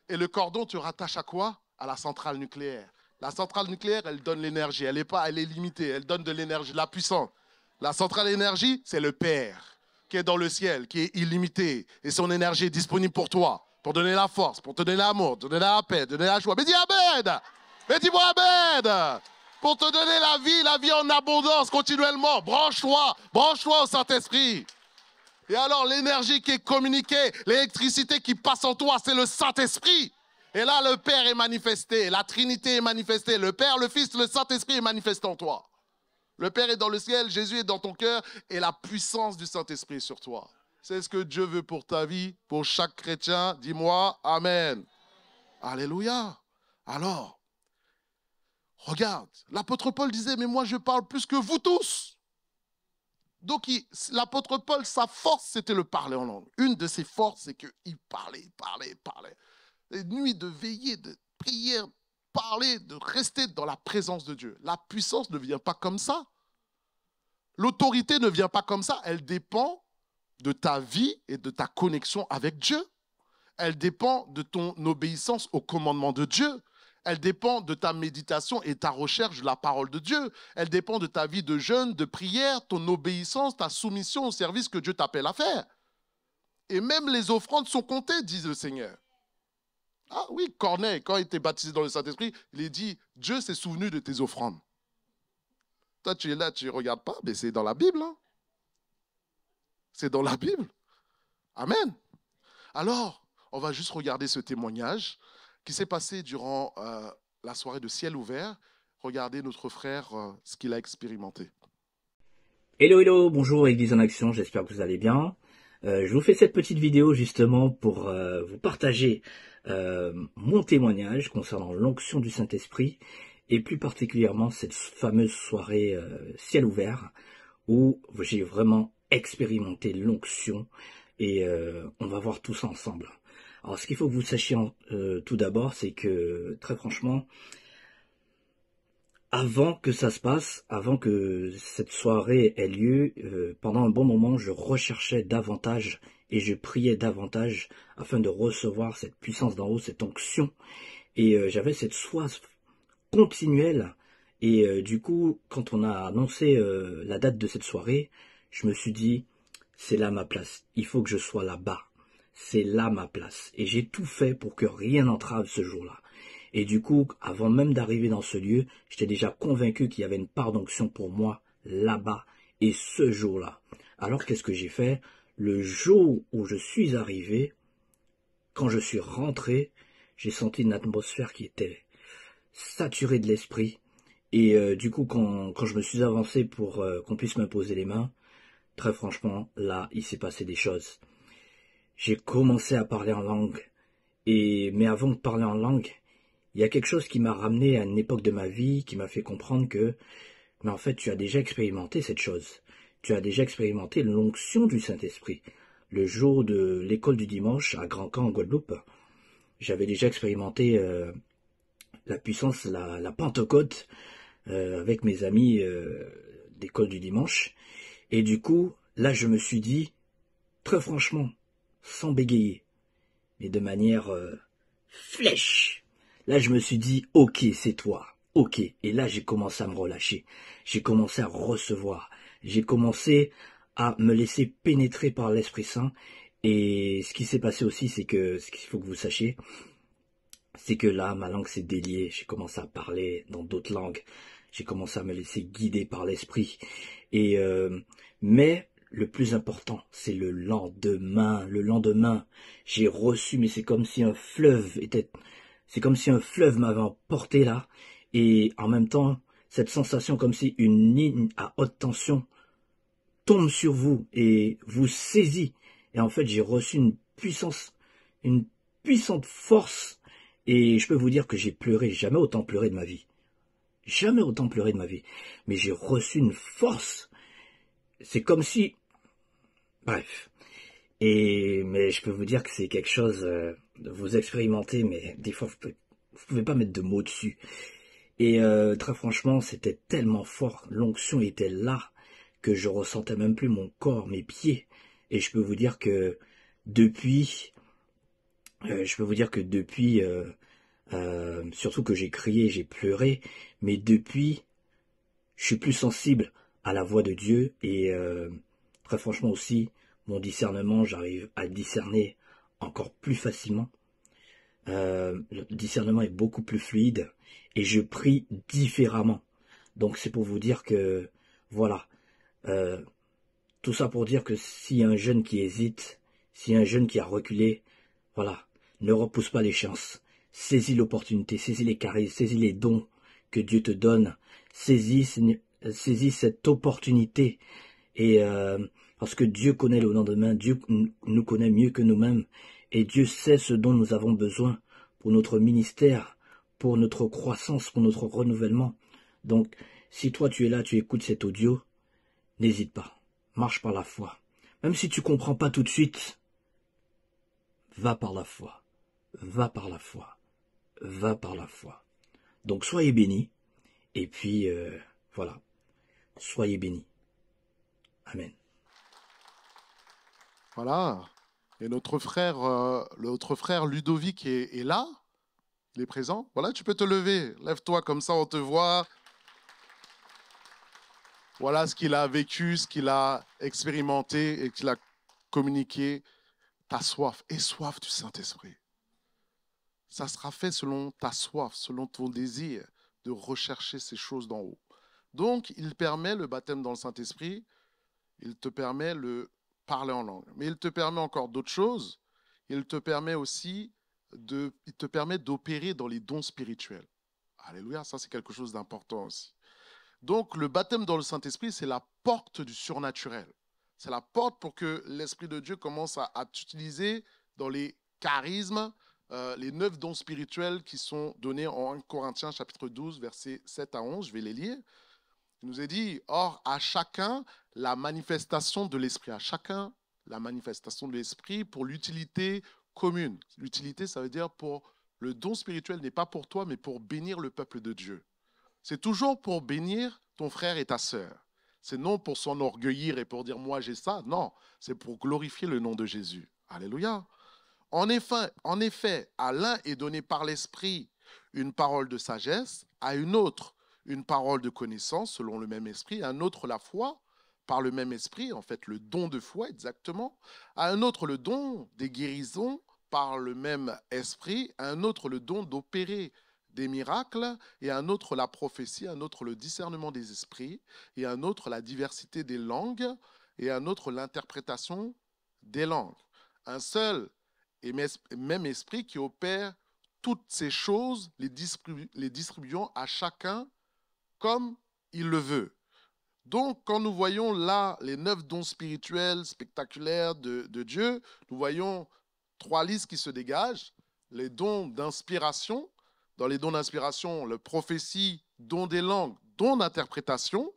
Et le cordon, tu rattaches à quoi? À la centrale nucléaire. La centrale nucléaire, elle donne l'énergie. Elle est limitée. Elle donne de l'énergie, de la puissance. La centrale énergie, c'est le Père qui est dans le ciel, qui est illimité. Et son énergie est disponible pour toi, pour donner la force, pour te donner l'amour, te donner la paix, te donner la joie. Mais dis Amen! Mais dis-moi Amen! Pour te donner la vie en abondance continuellement. Branche-toi au Saint-Esprit. Et alors, l'énergie qui est communiquée, l'électricité qui passe en toi, c'est le Saint-Esprit. Et là, le Père est manifesté, la Trinité est manifestée. Le Père, le Fils, le Saint-Esprit est manifesté en toi. Le Père est dans le ciel, Jésus est dans ton cœur et la puissance du Saint-Esprit est sur toi. C'est ce que Dieu veut pour ta vie, pour chaque chrétien. Dis-moi Amen. Alléluia. Alors, regarde, l'apôtre Paul disait, mais moi je parle plus que vous tous. Donc l'apôtre Paul, sa force, c'était le parler en langue. Une de ses forces, c'est qu'il parlait. Les nuits de veillée, de prière, parler, de rester dans la présence de Dieu. La puissance ne vient pas comme ça. L'autorité ne vient pas comme ça. Elle dépend de ta vie et de ta connexion avec Dieu. Elle dépend de ton obéissance au commandement de Dieu. Elle dépend de ta méditation et ta recherche de la parole de Dieu. Elle dépend de ta vie de jeûne, de prière, ton obéissance, ta soumission au service que Dieu t'appelle à faire. Et même les offrandes sont comptées, dit le Seigneur. Ah oui, Corneille, quand il était baptisé dans le Saint-Esprit, il a dit, Dieu s'est souvenu de tes offrandes. Toi, tu es là, tu ne regardes pas, mais c'est dans la Bible. Hein? C'est dans la Bible. Amen. Alors, on va juste regarder ce témoignage qui s'est passé durant la soirée de ciel ouvert. Regardez notre frère, ce qu'il a expérimenté. Hello, bonjour Église en Action, j'espère que vous allez bien. Je vous fais cette petite vidéo justement pour vous partager mon témoignage concernant l'onction du Saint-Esprit et plus particulièrement cette fameuse soirée ciel ouvert où j'ai vraiment expérimenté l'onction et on va voir tout ça ensemble. Alors ce qu'il faut que vous sachiez tout d'abord, c'est que très franchement, avant que ça se passe, avant que cette soirée ait lieu, pendant un bon moment, je recherchais davantage et je priais davantage afin de recevoir cette puissance d'en haut, cette onction. Et j'avais cette soif continuelle. Et du coup, quand on a annoncé la date de cette soirée, je me suis dit, c'est là ma place. Il faut que je sois là-bas. C'est là ma place. Et j'ai tout fait pour que rien n'entrave ce jour-là. Et du coup, avant même d'arriver dans ce lieu, j'étais déjà convaincu qu'il y avait une part d'onction pour moi là-bas et ce jour-là. Alors qu'est-ce que j'ai fait? Le jour où je suis arrivé, quand je suis rentré, j'ai senti une atmosphère qui était saturée de l'esprit. Et du coup, quand je me suis avancé pour qu'on puisse m'imposer les mains, très franchement, là, il s'est passé des choses. J'ai commencé à parler en langue. Mais avant de parler en langue, il y a quelque chose qui m'a ramené à une époque de ma vie, qui m'a fait comprendre que, mais en fait, tu as déjà expérimenté cette chose. Tu as déjà expérimenté l'onction du Saint-Esprit. Le jour de l'école du dimanche à Grand Camp en Guadeloupe, j'avais déjà expérimenté la puissance, la Pentecôte, avec mes amis d'école du dimanche. Et du coup, là, je me suis dit, très franchement, sans bégayer, mais de manière flèche. Là, je me suis dit, ok, c'est toi, ok. Et là, j'ai commencé à me relâcher. J'ai commencé à recevoir. J'ai commencé à me laisser pénétrer par l'Esprit Saint. Et ce qui s'est passé aussi, c'est que, ce qu'il faut que vous sachiez, c'est que là, ma langue s'est déliée. J'ai commencé à parler dans d'autres langues. J'ai commencé à me laisser guider par l'Esprit. Et mais le plus important, c'est le lendemain. Le lendemain, j'ai reçu, mais c'est comme si un fleuve m'avait emporté là. Et en même temps, cette sensation comme si une ligne à haute tension tombe sur vous et vous saisit. Et en fait, j'ai reçu une puissante force. Et je peux vous dire que j'ai pleuré, jamais autant pleuré de ma vie. Jamais autant pleuré de ma vie. Mais j'ai reçu une force. C'est comme si... Bref. Mais je peux vous dire que c'est quelque chose... vous expérimentez, mais des fois, vous pouvez pas mettre de mots dessus. Et très franchement, c'était tellement fort. L'onction était là que je ressentais même plus mon corps, mes pieds. Et je peux vous dire que depuis... surtout que j'ai crié, j'ai pleuré, mais depuis, je suis plus sensible à la voix de Dieu et très franchement aussi, mon discernement, j'arrive à discerner encore plus facilement. Le discernement est beaucoup plus fluide et je prie différemment. Donc c'est pour vous dire que, voilà, tout ça pour dire que s'il y a un jeune qui hésite, s'il y a un jeune qui a reculé, voilà, ne repousse pas les chances. Saisis l'opportunité, saisis les charismes, saisis les dons que Dieu te donne. Saisis cette opportunité. Et parce que Dieu connaît le lendemain, Dieu nous connaît mieux que nous-mêmes. Et Dieu sait ce dont nous avons besoin pour notre ministère, pour notre croissance, pour notre renouvellement. Donc, si toi tu es là, tu écoutes cet audio, n'hésite pas. Marche par la foi. Même si tu comprends pas tout de suite, va par la foi. Va par la foi. Va par la foi. Donc soyez bénis. Et puis, voilà. Soyez bénis. Amen. Voilà. Et notre frère Ludovic est là. Il est présent. Voilà, tu peux te lever. Lève-toi comme ça, on te voit. Voilà ce qu'il a vécu, ce qu'il a expérimenté et qu'il a communiqué. Ta soif. Aie soif du Saint-Esprit. Ça sera fait selon ta soif, selon ton désir de rechercher ces choses d'en haut. Donc, il permet le baptême dans le Saint-Esprit, il te permet le parler en langue. Mais il te permet encore d'autres choses. Il te permet aussi d'opérer dans les dons spirituels. Alléluia, ça c'est quelque chose d'important aussi. Donc, le baptême dans le Saint-Esprit, c'est la porte du surnaturel. C'est la porte pour que l'Esprit de Dieu commence à t'utiliser dans les charismes, les 9 dons spirituels qui sont donnés en 1 Corinthiens chapitre 12, versets 7 à 11. Je vais les lire. Il nous est dit, or, à chacun, la manifestation de l'Esprit. À chacun, la manifestation de l'Esprit pour l'utilité commune. L'utilité, ça veut dire pour le don spirituel n'est pas pour toi, mais pour bénir le peuple de Dieu. C'est toujours pour bénir ton frère et ta sœur. C'est non pour s'enorgueillir et pour dire moi j'ai ça. Non, c'est pour glorifier le nom de Jésus. Alléluia. En effet, à l'un est donné par l'Esprit une parole de sagesse, à une autre une parole de connaissance selon le même esprit, à un autre la foi par le même esprit, en fait le don de foi exactement, à un autre le don des guérisons par le même esprit, à un autre le don d'opérer des miracles, et à un autre la prophétie, à un autre le discernement des esprits, et à un autre la diversité des langues, et à un autre l'interprétation des langues. Un seul et même esprit qui opère toutes ces choses, les distribuant à chacun comme il le veut. Donc, quand nous voyons là les 9 dons spirituels spectaculaires de Dieu, nous voyons 3 listes qui se dégagent. Les dons d'inspiration. Dans les dons d'inspiration, la prophétie, don des langues, don d'interprétation.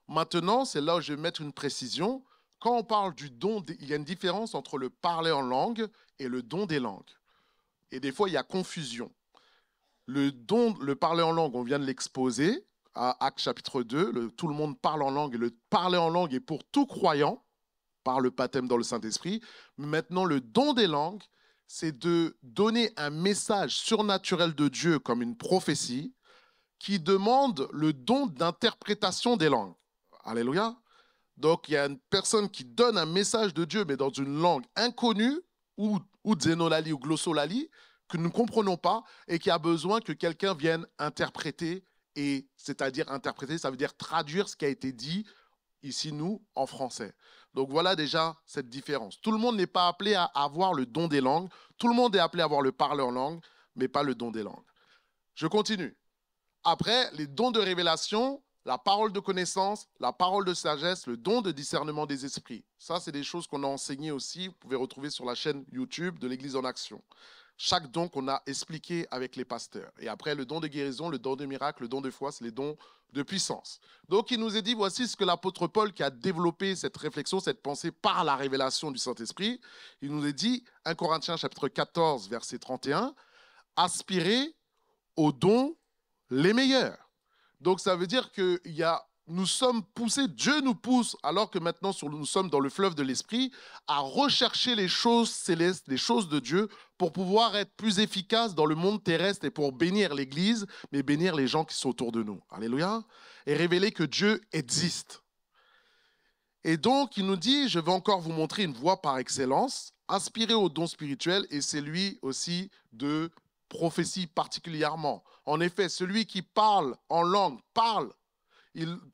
Maintenant, c'est là où je vais mettre une précision. Quand on parle du don, il y a une différence entre le parler en langue et le don des langues. Et des fois, il y a confusion. le parler en langue, on vient de l'exposer à Actes chapitre 2. Tout le monde parle en langue et le parler en langue est pour tout croyant par le baptême dans le Saint-Esprit. Maintenant, le don des langues, c'est de donner un message surnaturel de Dieu comme une prophétie qui demande le don d'interprétation des langues. Alléluia. Donc, il y a une personne qui donne un message de Dieu, mais dans une langue inconnue, ou zénolali ou glossolali, que nous ne comprenons pas, et qui a besoin que quelqu'un vienne interpréter, et c'est-à-dire interpréter, ça veut dire traduire ce qui a été dit ici, nous, en français. Donc, voilà déjà cette différence. Tout le monde n'est pas appelé à avoir le don des langues. Tout le monde est appelé à avoir le parler en langue, mais pas le don des langues. Je continue. Après, les dons de révélation, la parole de connaissance, la parole de sagesse, le don de discernement des esprits. Ça, c'est des choses qu'on a enseignées aussi. Vous pouvez retrouver sur la chaîne YouTube de l'Église en Action. Chaque don qu'on a expliqué avec les pasteurs. Et après, le don de guérison, le don de miracle, le don de foi, c'est les dons de puissance. Donc, il nous est dit, voici ce que l'apôtre Paul, qui a développé cette réflexion, cette pensée par la révélation du Saint-Esprit, il nous est dit, 1 Corinthiens chapitre 14, verset 31, aspirez aux dons les meilleurs. Donc, ça veut dire que nous sommes poussés, Dieu nous pousse, alors que maintenant nous sommes dans le fleuve de l'Esprit, à rechercher les choses célestes, les choses de Dieu, pour pouvoir être plus efficaces dans le monde terrestre et pour bénir l'Église, mais bénir les gens qui sont autour de nous. Alléluia. Et révéler que Dieu existe. Et donc, il nous dit, je vais encore vous montrer une voie par excellence, aspirer au don spirituel, et c'est lui aussi de prophétie particulièrement. En effet, celui qui parle en langue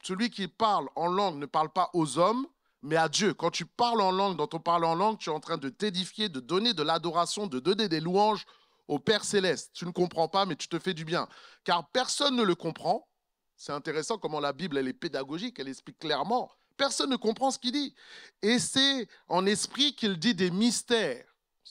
celui qui parle en langue ne parle pas aux hommes, mais à Dieu. Quand tu parles en langue, dans ton parler en langue, tu es en train de t'édifier, de donner de l'adoration, de donner des louanges au Père Céleste. Tu ne comprends pas, mais tu te fais du bien. Car personne ne le comprend. C'est intéressant comment la Bible, elle est pédagogique, elle explique clairement. Personne ne comprend ce qu'il dit. Et c'est en esprit qu'il dit des mystères,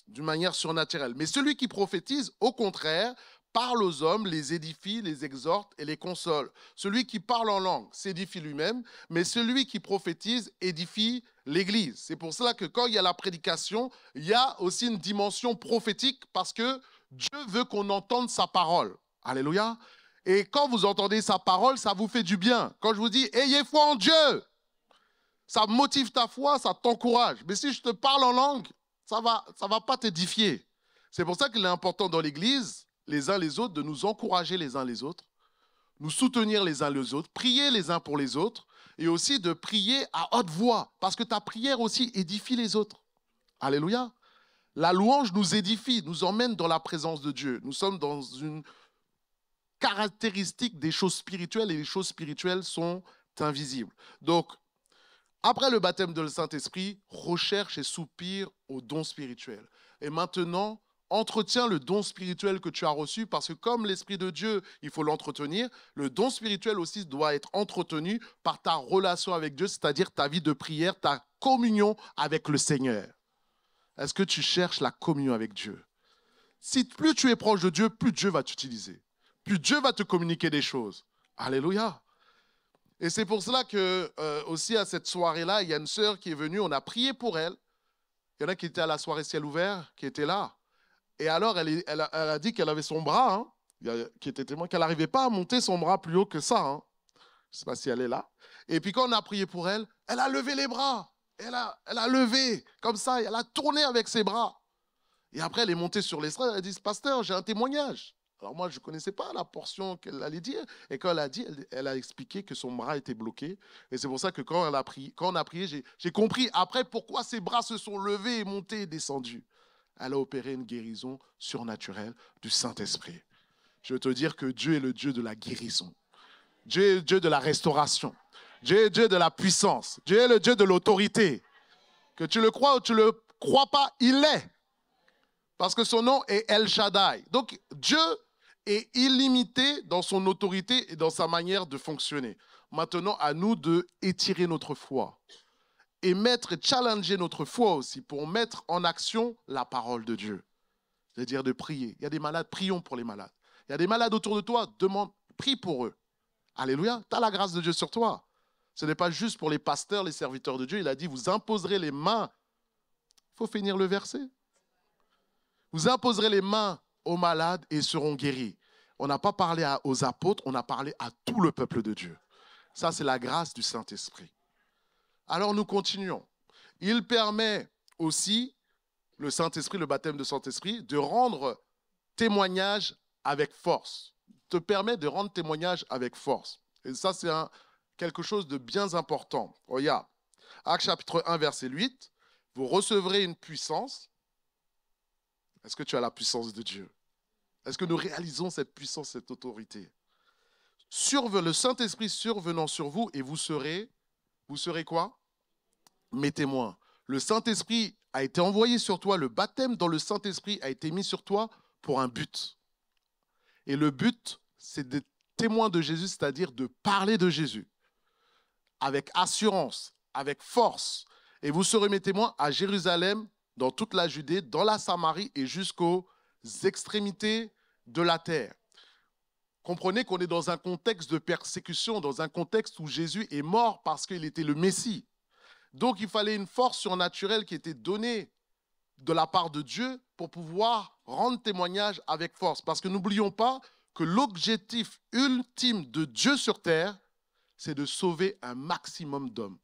d'une manière surnaturelle. Mais celui qui prophétise, au contraire, parle aux hommes, les édifie, les exhorte et les console. Celui qui parle en langue s'édifie lui-même, mais celui qui prophétise édifie l'Église. C'est pour cela que quand il y a la prédication, il y a aussi une dimension prophétique parce que Dieu veut qu'on entende sa parole. Alléluia. Et quand vous entendez sa parole, ça vous fait du bien. Quand je vous dis « ayez foi en Dieu », ça motive ta foi, ça t'encourage. Mais si je te parle en langue, ça va pas t'édifier. C'est pour ça qu'il est important dans l'Église, les uns les autres, de nous encourager les uns les autres, nous soutenir les uns les autres, prier les uns pour les autres, et aussi de prier à haute voix, parce que ta prière aussi édifie les autres. Alléluia. La louange nous édifie, nous emmène dans la présence de Dieu. Nous sommes dans une caractéristique des choses spirituelles, et les choses spirituelles sont invisibles. Donc, après le baptême de le Saint-Esprit, recherche et soupire au don spirituel. Et maintenant, entretiens le don spirituel que tu as reçu, parce que comme l'Esprit de Dieu, il faut l'entretenir, le don spirituel aussi doit être entretenu par ta relation avec Dieu, c'est-à-dire ta vie de prière, ta communion avec le Seigneur. Est-ce que tu cherches la communion avec Dieu? Si plus tu es proche de Dieu, plus Dieu va t'utiliser. Plus Dieu va te communiquer des choses. Alléluia. Et c'est pour cela que aussi à cette soirée-là, il y a une sœur qui est venue, on a prié pour elle. Il y en a qui étaient à la soirée ciel ouvert, qui étaient là. Et alors, elle a dit qu'elle avait son bras, qui était témoin, qu'elle n'arrivait pas à monter son bras plus haut que ça. Je ne sais pas si elle est là. Et puis quand on a prié pour elle, elle a levé les bras. Elle a levé comme ça, elle a tourné avec ses bras. Et après, elle est montée sur l'estrade, elle a dit, pasteur, j'ai un témoignage. Alors moi, je ne connaissais pas la portion qu'elle allait dire. Et quand elle a dit, elle a expliqué que son bras était bloqué. Et c'est pour ça que quand on a prié, j'ai compris après pourquoi ses bras se sont levés et montés et descendus. Elle a opéré une guérison surnaturelle du Saint-Esprit. Je veux te dire que Dieu est le Dieu de la guérison. Dieu est le Dieu de la restauration. Dieu est le Dieu de la puissance. Dieu est le Dieu de l'autorité. Que tu le crois ou tu ne le crois pas, il l'est. Parce que son nom est El Shaddai. Donc Dieu est illimité dans son autorité et dans sa manière de fonctionner. Maintenant, à nous de étirer notre foi. Et challenger notre foi aussi pour mettre en action la parole de Dieu. C'est-à-dire de prier. Il y a des malades, prions pour les malades. Il y a des malades autour de toi, prie pour eux. Alléluia, tu as la grâce de Dieu sur toi. Ce n'est pas juste pour les pasteurs, les serviteurs de Dieu. Il a dit, vous imposerez les mains. Il faut finir le verset. Vous imposerez les mains aux malades et seront guéris. On n'a pas parlé aux apôtres, on a parlé à tout le peuple de Dieu. Ça, c'est la grâce du Saint-Esprit. Alors, nous continuons. Il permet aussi, le Saint-Esprit, le baptême de Saint-Esprit, de rendre témoignage avec force. Te permet de rendre témoignage avec force. Et ça, c'est quelque chose de bien important. Regarde, Actes chapitre 1, verset 8, vous recevrez une puissance. Est-ce que tu as la puissance de Dieu? Est-ce que nous réalisons cette puissance, cette autorité? Le Saint-Esprit survenant sur vous et vous serez quoi? Mes témoins. Le Saint-Esprit a été envoyé sur toi, le baptême dans le Saint-Esprit a été mis sur toi pour un but. Et le but, c'est d'être témoin de Jésus, c'est-à-dire de parler de Jésus avec assurance, avec force. Et vous serez mes témoins à Jérusalem, dans toute la Judée, dans la Samarie et jusqu'aux extrémités de la terre. Comprenez qu'on est dans un contexte de persécution, dans un contexte où Jésus est mort parce qu'il était le Messie. Donc, il fallait une force surnaturelle qui était donnée de la part de Dieu pour pouvoir rendre témoignage avec force. Parce que n'oublions pas que l'objectif ultime de Dieu sur terre, c'est de sauver un maximum d'hommes.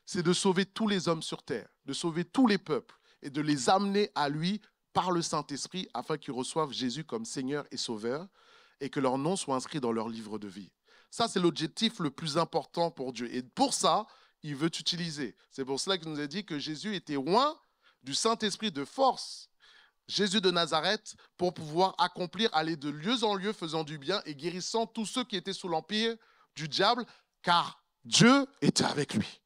C'est de sauver tous les hommes sur terre, de sauver tous les peuples et de les amener à lui par le Saint-Esprit afin qu'ils reçoivent Jésus comme Seigneur et Sauveur et que leur nom soit inscrit dans leur livre de vie. Ça, c'est l'objectif le plus important pour Dieu. Et pour ça, il veut t'utiliser. C'est pour cela qu'il nous a dit que Jésus était oint du Saint-Esprit de force, Jésus de Nazareth, pour pouvoir accomplir, aller de lieu en lieu, faisant du bien et guérissant tous ceux qui étaient sous l'empire du diable, car Dieu était avec lui.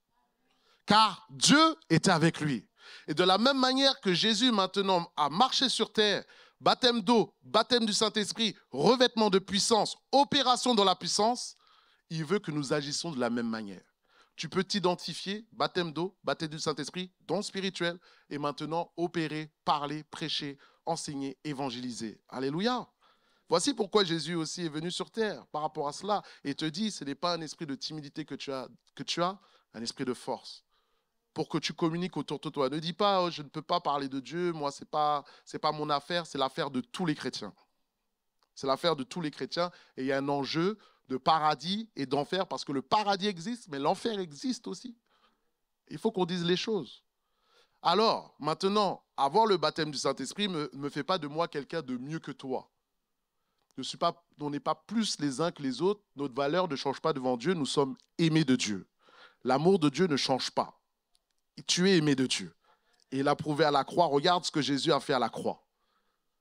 Car Dieu était avec lui. Et de la même manière que Jésus maintenant a marché sur terre, baptême d'eau, baptême du Saint-Esprit, revêtement de puissance, opération dans la puissance, il veut que nous agissions de la même manière. Tu peux t'identifier, baptême d'eau, baptême du Saint-Esprit, don spirituel, et maintenant opérer, parler, prêcher, enseigner, évangéliser. Alléluia. Voici pourquoi Jésus aussi est venu sur terre par rapport à cela et te dit, ce n'est pas un esprit de timidité que tu as, un esprit de force. Pour que tu communiques autour de toi. Ne dis pas, oh, je ne peux pas parler de Dieu, moi, ce n'est pas mon affaire, c'est l'affaire de tous les chrétiens. C'est l'affaire de tous les chrétiens et il y a un enjeu de paradis et d'enfer parce que le paradis existe, mais l'enfer existe aussi. Il faut qu'on dise les choses. Alors, maintenant, avoir le baptême du Saint-Esprit ne me fait pas de moi quelqu'un de mieux que toi. On n'est pas plus les uns que les autres, notre valeur ne change pas devant Dieu, nous sommes aimés de Dieu. L'amour de Dieu ne change pas. Tu es aimé de Dieu. Et il a prouvé à la croix, regarde ce que Jésus a fait à la croix.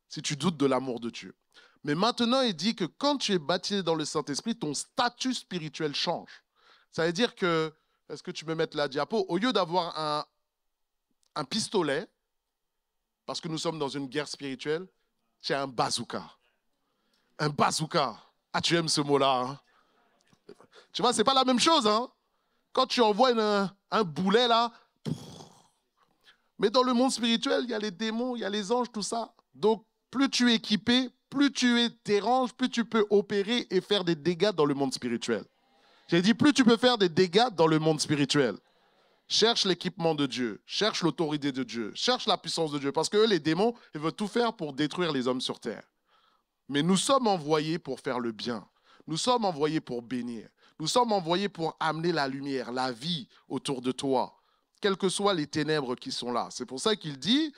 Si tu doutes de l'amour de Dieu. Mais maintenant, il dit que quand tu es baptisé dans le Saint-Esprit, ton statut spirituel change. Ça veut dire que, est-ce que tu peux mettre la diapo, au lieu d'avoir un pistolet, parce que nous sommes dans une guerre spirituelle, tu as un bazooka. Un bazooka. Ah, tu aimes ce mot-là. Hein? Tu vois, ce n'est pas la même chose. Hein? Quand tu envoies un boulet, là, mais dans le monde spirituel, il y a les démons, il y a les anges, tout ça. Donc, plus tu es équipé, plus tu t'es range, plus tu peux opérer et faire des dégâts dans le monde spirituel. J'ai dit, plus tu peux faire des dégâts dans le monde spirituel. Cherche l'équipement de Dieu, cherche l'autorité de Dieu, cherche la puissance de Dieu. Parce que eux, les démons, ils veulent tout faire pour détruire les hommes sur terre. Mais nous sommes envoyés pour faire le bien. Nous sommes envoyés pour bénir. Nous sommes envoyés pour amener la lumière, la vie autour de toi, quelles que soient les ténèbres qui sont là. C'est pour ça qu'il dit,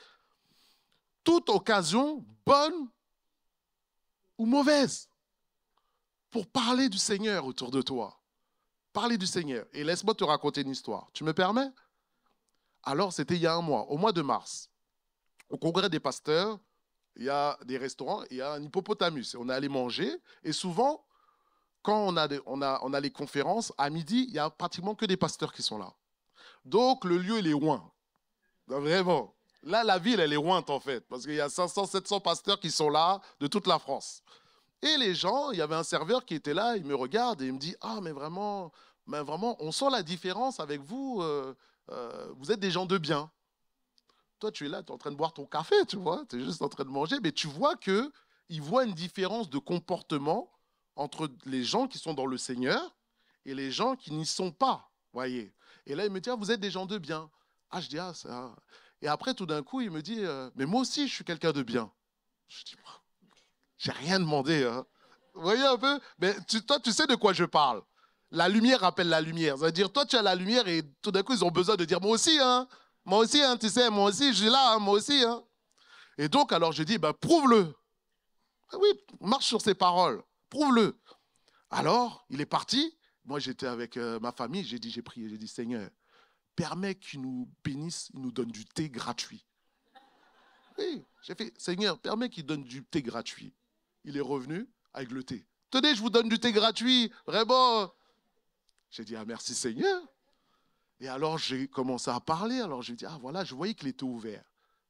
toute occasion, bonne ou mauvaise, pour parler du Seigneur autour de toi. Parler du Seigneur. Et laisse-moi te raconter une histoire. Tu me permets? Alors, c'était il y a un mois, au mois de mars. Au congrès des pasteurs, il y a des restaurants, il y a un hippopotamus. Et on est allé manger. Et souvent, quand on a les conférences, à midi, il n'y a pratiquement que des pasteurs qui sont là. Donc, le lieu, il est loin. Vraiment. Là, la ville, elle est ointe, en fait. Parce qu'il y a 500, 700 pasteurs qui sont là, de toute la France. Et les gens, il y avait un serveur qui était là, il me regarde et il me dit « Ah, mais vraiment, on sent la différence avec vous. Vous êtes des gens de bien. » Toi, tu es là, tu es en train de boire ton café, tu vois. Tu es juste en train de manger. Mais tu vois qu'il voit une différence de comportement entre les gens qui sont dans le Seigneur et les gens qui n'y sont pas, voyez. Et là, il me dit « Ah, vous êtes des gens de bien. » Ah, je dis « Ah, ça... » Et après, tout d'un coup, il me dit « Mais moi aussi, je suis quelqu'un de bien. » Je dis J'ai rien demandé. Hein. Vous voyez un peu? Mais toi, tu sais de quoi je parle. La lumière appelle la lumière. C'est-à-dire, toi, tu as la lumière et tout d'un coup, ils ont besoin de dire, moi aussi, hein. Moi aussi, hein, tu sais, moi aussi, je suis là, hein, moi aussi. Hein. Et donc, alors, je dis, ben, prouve-le. Ah oui, marche sur ses paroles. Prouve-le. Alors, il est parti. Moi, j'étais avec ma famille. J'ai prié. J'ai dit, Seigneur, permets qu'il nous bénisse, il nous donne du thé gratuit. Oui, j'ai fait, Seigneur, permets qu'il donne du thé gratuit. Il est revenu avec le thé. Tenez, je vous donne du thé gratuit, vraiment. J'ai dit, ah merci Seigneur. Et alors, j'ai commencé à parler. Alors, j'ai dit, ah voilà, je voyais qu'il était ouvert.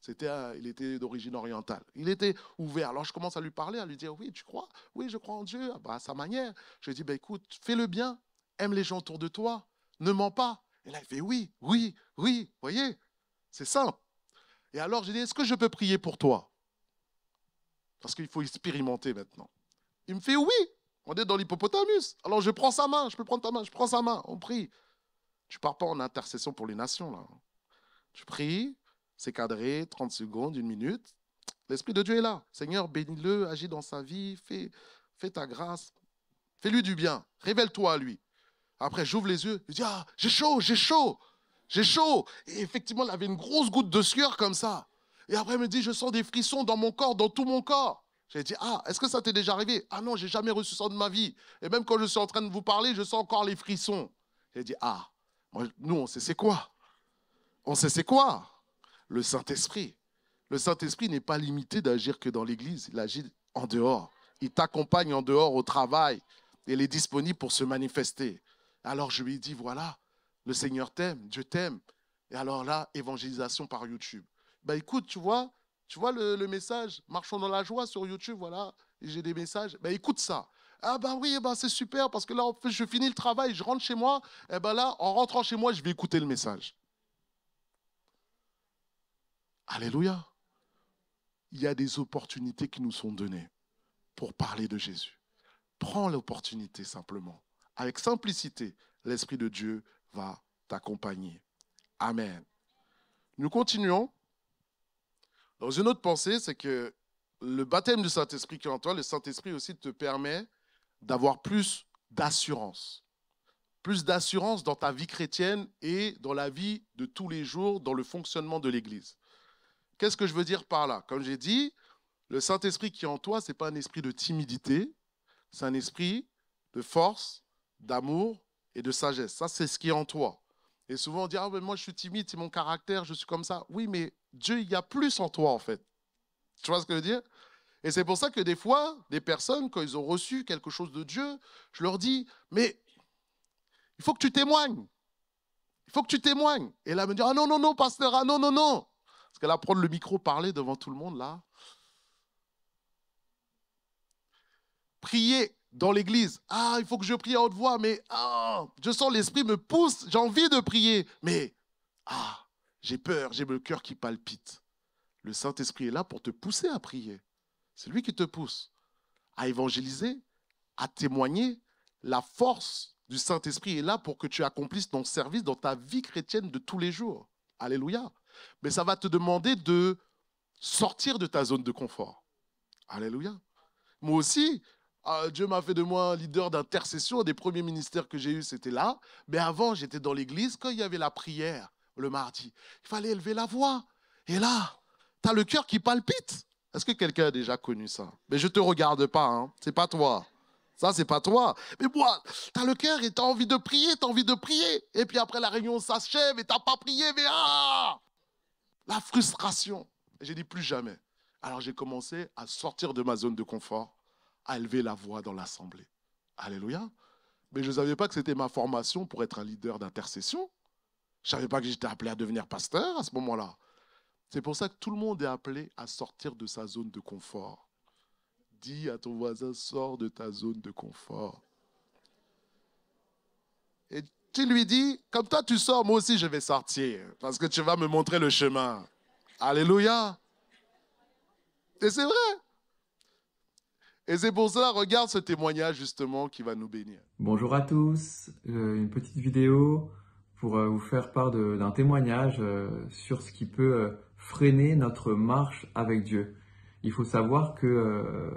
Il était d'origine orientale. Il était ouvert. Alors, je commence à lui parler, à lui dire, oui, tu crois? Oui, je crois en Dieu, ah, bah, à sa manière. Je lui ai dit, bah, écoute, fais le bien, aime les gens autour de toi, ne mens pas. Et là, il fait, oui, oui, oui, vous voyez, c'est simple. Et alors, j'ai dit, est-ce que je peux prier pour toi? Parce qu'il faut expérimenter maintenant. Il me fait, oui, on est dans l'hippopotamus. Alors, je prends sa main, je peux prendre ta main, je prends sa main, on prie. Tu ne pars pas en intercession pour les nations, là. Tu pries, c'est cadré, 30 secondes, 1 minute. L'Esprit de Dieu est là. Seigneur, bénis-le, agis dans sa vie, fais ta grâce. Fais-lui du bien, révèle-toi à lui. Après, j'ouvre les yeux, je dis, ah, j'ai chaud, j'ai chaud, j'ai chaud. Et effectivement, il avait une grosse goutte de sueur comme ça. Et après, il me dit, je sens des frissons dans mon corps, dans tout mon corps. J'ai dit, ah, est-ce que ça t'est déjà arrivé? Ah non, j'ai jamais reçu ça de ma vie. Et même quand je suis en train de vous parler, je sens encore les frissons. J'ai dit, ah, nous, on sait c'est quoi? On sait c'est quoi? Le Saint-Esprit. Le Saint-Esprit n'est pas limité d'agir que dans l'église, il agit en dehors. Il t'accompagne en dehors au travail. Il est disponible pour se manifester. Alors je lui ai dit, voilà, le Seigneur t'aime, Dieu t'aime. Et alors là, évangélisation par YouTube. Ben écoute, tu vois le message, marchons dans la joie sur YouTube, voilà, j'ai des messages. Ben écoute ça. Ah ben oui, ben c'est super, parce que là, en fait, je finis le travail, je rentre chez moi, et ben là, en rentrant chez moi, je vais écouter le message. Alléluia. Il y a des opportunités qui nous sont données pour parler de Jésus. Prends l'opportunité simplement. Avec simplicité, l'Esprit de Dieu va t'accompagner. Amen. Nous continuons. Dans une autre pensée, c'est que le baptême du Saint-Esprit qui est en toi, le Saint-Esprit aussi te permet d'avoir plus d'assurance. Plus d'assurance dans ta vie chrétienne et dans la vie de tous les jours, dans le fonctionnement de l'Église. Qu'est-ce que je veux dire par là? Comme j'ai dit, le Saint-Esprit qui est en toi, ce n'est pas un esprit de timidité, c'est un esprit de force, d'amour et de sagesse. Ça, c'est ce qui est en toi. Et souvent, on dit, ah, mais moi, je suis timide, c'est mon caractère, je suis comme ça. Oui, mais Dieu, il y a plus en toi, en fait. Tu vois ce que je veux dire? Et c'est pour ça que des fois, des personnes, quand ils ont reçu quelque chose de Dieu, je leur dis, mais il faut que tu témoignes. Il faut que tu témoignes. Et là, elle me dit, ah non, non, non, pasteur, ah non, non, non. Parce que là, prendre le micro, parler devant tout le monde, là. Prier dans l'église. Ah, il faut que je prie à haute voix, mais je sens l'esprit me pousse, j'ai envie de prier. Mais, j'ai peur, j'ai le cœur qui palpite. Le Saint-Esprit est là pour te pousser à prier. C'est lui qui te pousse à évangéliser, à témoigner. La force du Saint-Esprit est là pour que tu accomplisses ton service dans ta vie chrétienne de tous les jours. Alléluia. Mais ça va te demander de sortir de ta zone de confort. Alléluia. Moi aussi, Dieu m'a fait de moi un leader d'intercession. Des premiers ministères que j'ai eus, c'était là. Mais avant, j'étais dans l'église. Quand il y avait la prière le mardi, il fallait élever la voix. Et là, tu as le cœur qui palpite. Est-ce que quelqu'un a déjà connu ça? Mais je ne te regarde pas, hein. C'est pas toi. Ça, c'est pas toi. Mais moi, tu as le cœur et tu as envie de prier, tu as envie de prier. Et puis après, la réunion s'achève et tu n'as pas prié, mais la frustration. J'ai dit plus jamais. Alors j'ai commencé à sortir de ma zone de confort, à élever la voix dans l'assemblée. Alléluia. Mais je ne savais pas que c'était ma formation pour être un leader d'intercession. Je ne savais pas que j'étais appelé à devenir pasteur à ce moment-là. C'est pour ça que tout le monde est appelé à sortir de sa zone de confort. Dis à ton voisin, sors de ta zone de confort. Et tu lui dis, comme toi tu sors, moi aussi je vais sortir, parce que tu vas me montrer le chemin. Alléluia. Et c'est vrai. Et c'est pour cela, regarde ce témoignage justement qui va nous bénir. Bonjour à tous, une petite vidéo pour vous faire part d'un témoignage sur ce qui peut freiner notre marche avec Dieu. Il faut savoir que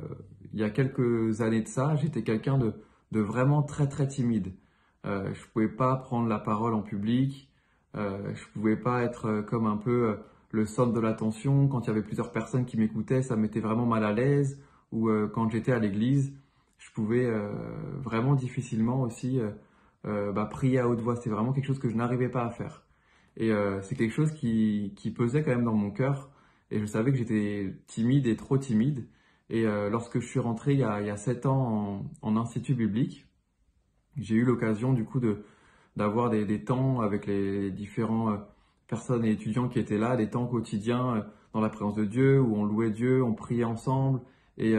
il y a quelques années de ça, j'étais quelqu'un de vraiment très très timide. Je pouvais pas prendre la parole en public, je pouvais pas être comme un peu le centre de l'attention. Quand il y avait plusieurs personnes qui m'écoutaient, ça me mettait vraiment mal à l'aise. Ou quand j'étais à l'église, je pouvais vraiment difficilement aussi prier à haute voix. C'est vraiment quelque chose que je n'arrivais pas à faire. Et c'est quelque chose qui pesait quand même dans mon cœur. Et je savais que j'étais timide et trop timide. Et lorsque je suis rentré il y a 7 ans en institut biblique, j'ai eu l'occasion du coup d'avoir des temps avec les différents personnes et étudiants qui étaient là, des temps quotidiens dans la présence de Dieu, où on louait Dieu, on priait ensemble, et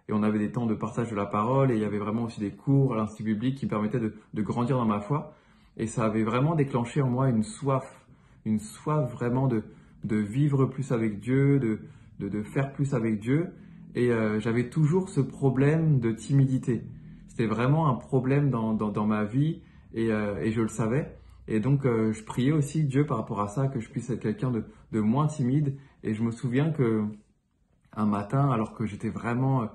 on avait des temps de partage de la parole, et il y avait vraiment aussi des cours à l'Institut biblique qui me permettaient de grandir dans ma foi. Et ça avait vraiment déclenché en moi une soif vraiment de vivre plus avec Dieu, de faire plus avec Dieu. Et j'avais toujours ce problème de timidité. C'était vraiment un problème dans ma vie, et je le savais. Et donc, je priais aussi Dieu par rapport à ça, que je puisse être quelqu'un de moins timide. Et je me souviens que un matin, alors que j'étais vraiment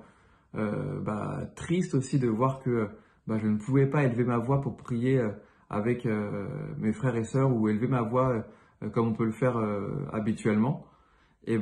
triste aussi de voir que je ne pouvais pas élever ma voix pour prier avec mes frères et sœurs, ou élever ma voix comme on peut le faire habituellement. Et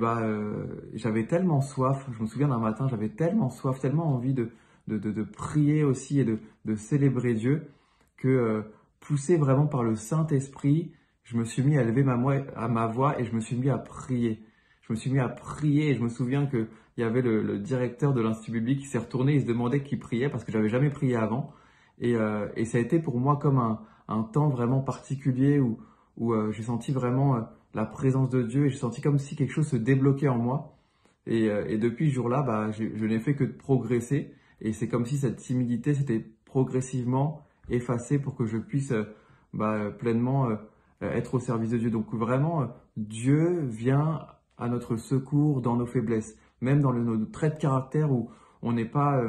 j'avais tellement soif, je me souviens d'un matin, j'avais tellement soif, tellement envie de prier aussi et de célébrer Dieu, que poussé vraiment par le Saint-Esprit, je me suis mis à élever ma voix et je me suis mis à prier. Je me suis mis à prier, et je me souviens qu'il y avait le directeur de l'Institut biblique qui s'est retourné, il se demandait qui priait parce que j'avais jamais prié avant. Et ça a été pour moi comme un temps vraiment particulier où j'ai senti vraiment la présence de Dieu, et j'ai senti comme si quelque chose se débloquait en moi. Et depuis ce jour-là, je n'ai fait que de progresser, et c'est comme si cette timidité s'était progressivement effacée pour que je puisse pleinement être au service de Dieu. Donc vraiment, Dieu vient à notre secours dans nos faiblesses, même dans nos traits de caractère où on n'est pas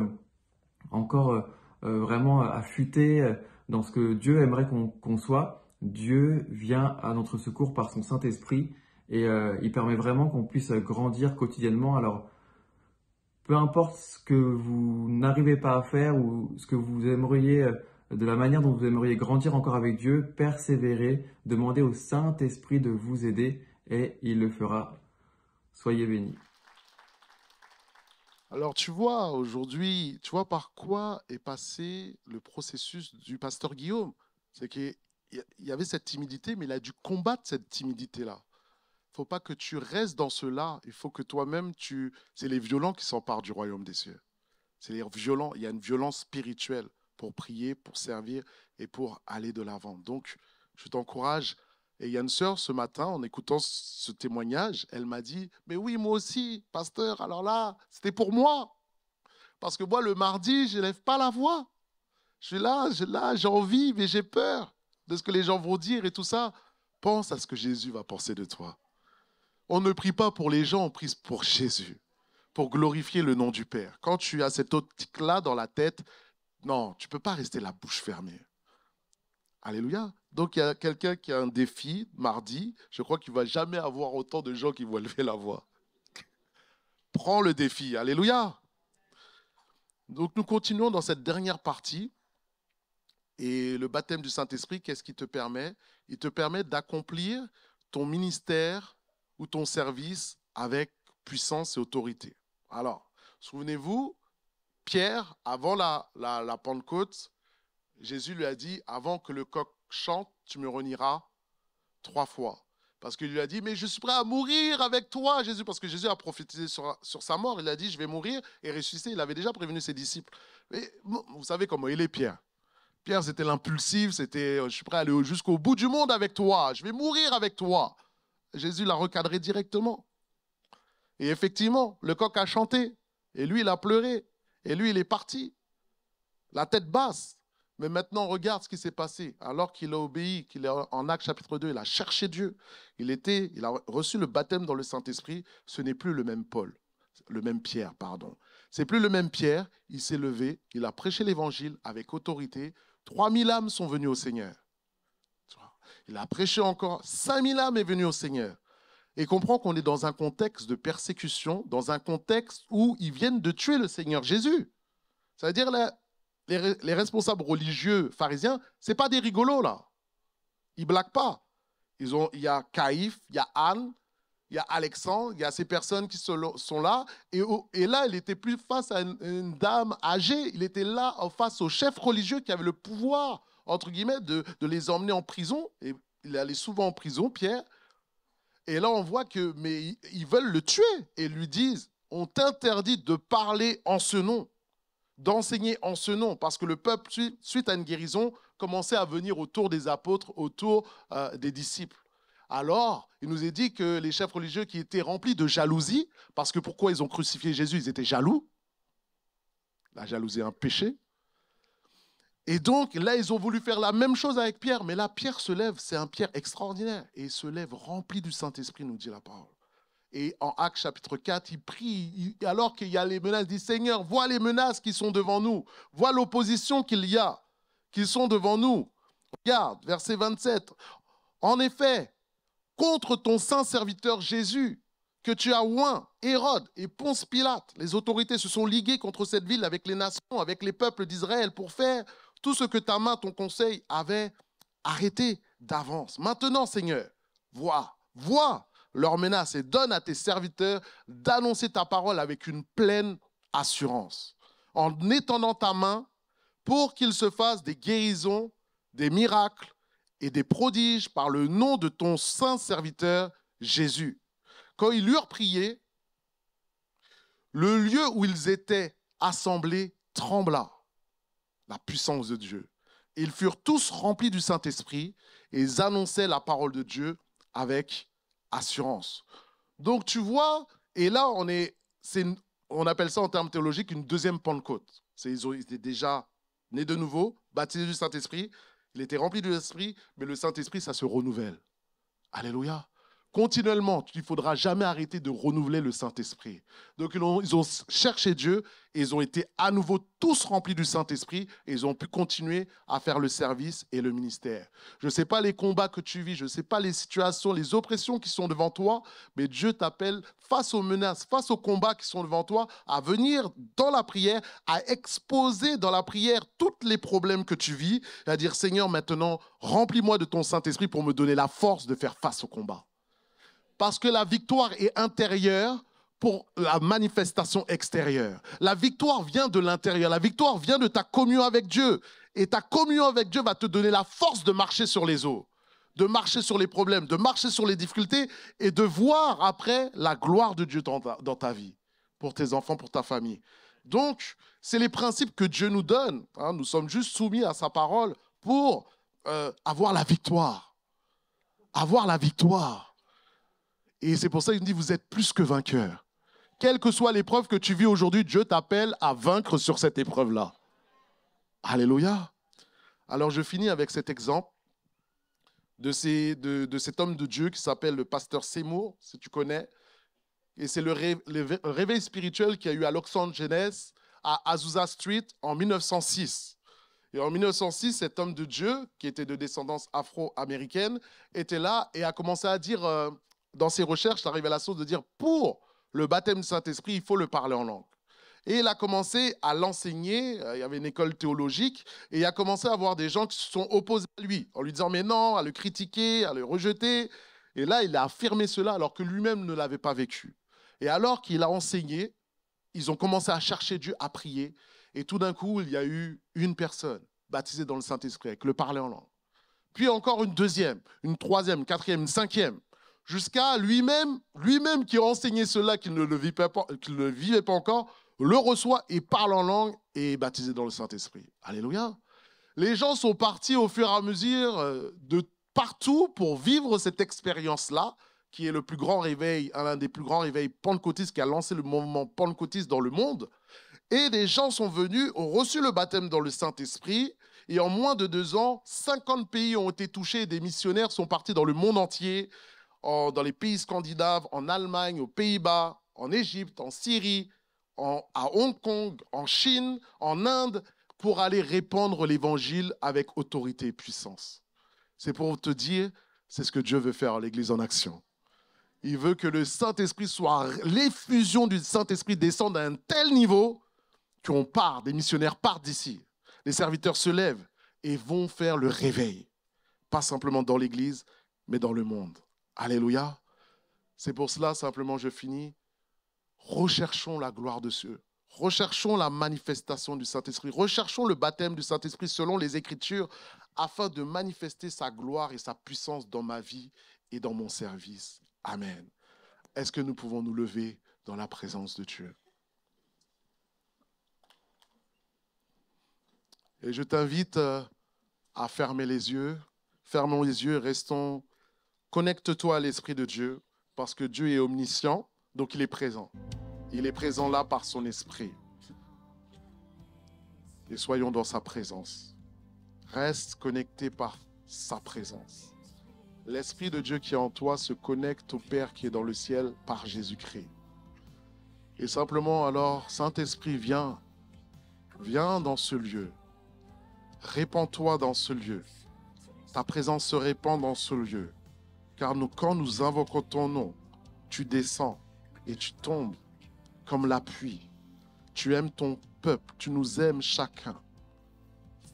encore vraiment affûté dans ce que Dieu aimerait qu'on soit. Dieu vient à notre secours par son Saint-Esprit, et il permet vraiment qu'on puisse grandir quotidiennement. Alors, peu importe ce que vous n'arrivez pas à faire, ou ce que vous aimeriez, de la manière dont vous aimeriez grandir encore avec Dieu, persévérez, demandez au Saint-Esprit de vous aider, et il le fera. Soyez bénis. Alors tu vois, aujourd'hui, tu vois par quoi est passé le processus du pasteur Guillaume. C'est qu'il y avait cette timidité, mais il a dû combattre cette timidité-là. Il ne faut pas que tu restes dans cela. Il faut que toi-même, c'est les violents qui s'emparent du royaume des cieux. C'est les violents. Il y a une violence spirituelle pour prier, pour servir et pour aller de l'avant. Donc, je t'encourage. Et il y a une sœur ce matin, en écoutant ce témoignage, elle m'a dit « Mais oui, moi aussi, pasteur, alors là, c'était pour moi. Parce que moi, le mardi, je n'élève pas la voix. Je suis là, j'ai envie, mais j'ai peur de ce que les gens vont dire et tout ça. Pense à ce que Jésus va penser de toi. » On ne prie pas pour les gens, on prie pour Jésus, pour glorifier le nom du Père. Quand tu as cette optique-là dans la tête, non, tu ne peux pas rester la bouche fermée. Alléluia. Donc, il y a quelqu'un qui a un défi mardi. Je crois qu'il ne va jamais avoir autant de gens qui vont élever la voix. Prends le défi. Alléluia. Donc, nous continuons dans cette dernière partie. Et le baptême du Saint-Esprit, qu'est-ce qu'il te permet? Il te permet d'accomplir ton ministère ou ton service avec puissance et autorité. Alors, souvenez-vous, Pierre, avant la Pentecôte, Jésus lui a dit, avant que le coq chante, tu me renieras 3 fois. Parce qu'il lui a dit, mais je suis prêt à mourir avec toi, Jésus. Parce que Jésus a prophétisé sur sa mort. Il a dit, je vais mourir et ressusciter. Il avait déjà prévenu ses disciples. Mais vous savez comment il est, Pierre. Pierre, c'était l'impulsif. C'était, je suis prêt à aller jusqu'au bout du monde avec toi. Je vais mourir avec toi. Jésus l'a recadré directement. Et effectivement, le coq a chanté. Et lui, il a pleuré. Et lui, il est parti. La tête basse. Mais maintenant, regarde ce qui s'est passé. Alors qu'il a obéi, qu'il est en Actes chapitre 2, il a cherché Dieu. Il a reçu le baptême dans le Saint-Esprit. Ce n'est plus le même Pierre, pardon. C'est plus le même Pierre. Il s'est levé, il a prêché l'évangile avec autorité. 3000 âmes sont venues au Seigneur. Il a prêché encore. 5000 âmes sont venues au Seigneur. et comprend qu'on est dans un contexte de persécution, dans un contexte où ils viennent de tuer le Seigneur Jésus. Ça veut dire les responsables religieux pharisiens, ce n'est pas des rigolos là. Ils ne blaguent pas. Il y a Caïphe, il y a Anne, il y a Alexandre, il y a ces personnes qui sont là. Et là, il était plus face à une dame âgée. Il était là face au chef religieux qui avait le pouvoir, entre guillemets, de les emmener en prison. Et il allait souvent en prison, Pierre. Et là, on voit mais ils veulent le tuer et lui disent, on t'interdit de parler en ce nom, d'enseigner en ce nom, parce que le peuple, suite à une guérison, commençait à venir autour des apôtres, autour des disciples. Alors, il nous est dit que les chefs religieux qui étaient remplis de jalousie, parce que pourquoi ils ont crucifié Jésus, ils étaient jaloux. La jalousie est un péché. Et donc, là, ils ont voulu faire la même chose avec Pierre. Mais là, Pierre se lève, c'est un Pierre extraordinaire. Et il se lève rempli du Saint-Esprit, nous dit la parole. Et en Actes chapitre 4, il prie, alors qu'il y a les menaces, il dit, Seigneur, vois les menaces qui sont devant nous. Vois l'opposition qu'il y a, qui sont devant nous. Regarde, verset 27. En effet, contre ton saint serviteur Jésus, que tu as oint, Hérode et Ponce Pilate, les autorités se sont liguées contre cette ville avec les nations, avec les peuples d'Israël pour faire tout ce que ta main, ton conseil avait arrêté d'avance. Maintenant, Seigneur, vois leurs menaces et donne à tes serviteurs d'annoncer ta parole avec une pleine assurance, en étendant ta main pour qu'il se fasse des guérisons, des miracles et des prodiges par le nom de ton saint serviteur Jésus. Quand ils eurent prié, le lieu où ils étaient assemblés trembla. La puissance de Dieu. Ils furent tous remplis du Saint-Esprit et ils annonçaient la parole de Dieu avec assurance. Donc tu vois, et là on appelle ça en termes théologiques une deuxième Pentecôte. Ils étaient déjà nés de nouveau, baptisés du Saint-Esprit, il était rempli de l'Esprit, mais le Saint-Esprit, ça se renouvelle. Alléluia. Continuellement, il ne faudra jamais arrêter de renouveler le Saint-Esprit. Donc, ils ont cherché Dieu et ils ont été à nouveau tous remplis du Saint-Esprit et ils ont pu continuer à faire le service et le ministère. Je ne sais pas les combats que tu vis, je ne sais pas les situations, les oppressions qui sont devant toi, mais Dieu t'appelle face aux menaces, face aux combats qui sont devant toi, à venir dans la prière, à exposer dans la prière tous les problèmes que tu vis et à dire, Seigneur, maintenant, remplis-moi de ton Saint-Esprit pour me donner la force de faire face aux combats. Parce que la victoire est intérieure pour la manifestation extérieure. La victoire vient de l'intérieur. La victoire vient de ta communion avec Dieu. Et ta communion avec Dieu va te donner la force de marcher sur les eaux, de marcher sur les problèmes, de marcher sur les difficultés et de voir après la gloire de Dieu dans ta vie, pour tes enfants, pour ta famille. Donc, c'est les principes que Dieu nous donne. Nous sommes juste soumis à sa parole pour avoir la victoire. Avoir la victoire. Et c'est pour ça qu'il dit, vous êtes plus que vainqueurs. Quelle que soit l'épreuve que tu vis aujourd'hui, Dieu t'appelle à vaincre sur cette épreuve-là. Alléluia. Alors je finis avec cet exemple de cet homme de Dieu qui s'appelle le pasteur Seymour, si tu connais. Et c'est le réveil spirituel qu'il y a eu à Los Angeles, à Azusa Street, en 1906. Et en 1906, cet homme de Dieu, qui était de descendance afro-américaine, était là et a commencé à dire... dans ses recherches, la révélation de dire pour le baptême du Saint-Esprit, il faut le parler en langue. Et il a commencé à l'enseigner, il y avait une école théologique, et il a commencé à avoir des gens qui se sont opposés à lui, en lui disant mais non, à le critiquer, à le rejeter. Et là, il a affirmé cela alors que lui-même ne l'avait pas vécu. Et alors qu'il a enseigné, ils ont commencé à chercher Dieu, à prier. Et tout d'un coup, il y a eu une personne baptisée dans le Saint-Esprit, avec le parler en langue. Puis encore une deuxième, une troisième, une quatrième, une cinquième. Jusqu'à lui-même qui a enseigné cela, qu'il ne le vivait pas encore, le reçoit et parle en langue et est baptisé dans le Saint-Esprit. Alléluia. Les gens sont partis au fur et à mesure de partout pour vivre cette expérience-là, qui est le plus grand réveil, l'un des plus grands réveils pentecôtistes qui a lancé le mouvement pentecôtiste dans le monde. Et des gens sont venus, ont reçu le baptême dans le Saint-Esprit, et en moins de 2 ans, 50 pays ont été touchés, et des missionnaires sont partis dans le monde entier, dans les pays scandinaves, en Allemagne, aux Pays-Bas, en Égypte, en Syrie, à Hong Kong, en Chine, en Inde, pour aller répandre l'évangile avec autorité et puissance. C'est pour te dire, c'est ce que Dieu veut faire à l'Église en action. Il veut que le Saint-Esprit soit, l'effusion du Saint-Esprit descende à un tel niveau qu'on part, des missionnaires partent d'ici. Les serviteurs se lèvent et vont faire le réveil. Pas simplement dans l'Église, mais dans le monde. Alléluia. C'est pour cela, simplement, je finis. Recherchons la gloire de Dieu. Recherchons la manifestation du Saint-Esprit. Recherchons le baptême du Saint-Esprit selon les Écritures afin de manifester sa gloire et sa puissance dans ma vie et dans mon service. Amen. Est-ce que nous pouvons nous lever dans la présence de Dieu? Et je t'invite à fermer les yeux. Fermons les yeux et restons. Connecte-toi à l'Esprit de Dieu parce que Dieu est omniscient, donc il est présent. Il est présent là par son Esprit. Et soyons dans sa présence. Reste connecté par sa présence. L'Esprit de Dieu qui est en toi se connecte au Père qui est dans le ciel par Jésus-Christ. Et simplement alors, Saint-Esprit, viens dans ce lieu. Répands-toi dans ce lieu. Ta présence se répand dans ce lieu. Car quand nous invoquons ton nom, tu descends et tu tombes comme la pluie. Tu aimes ton peuple, tu nous aimes chacun.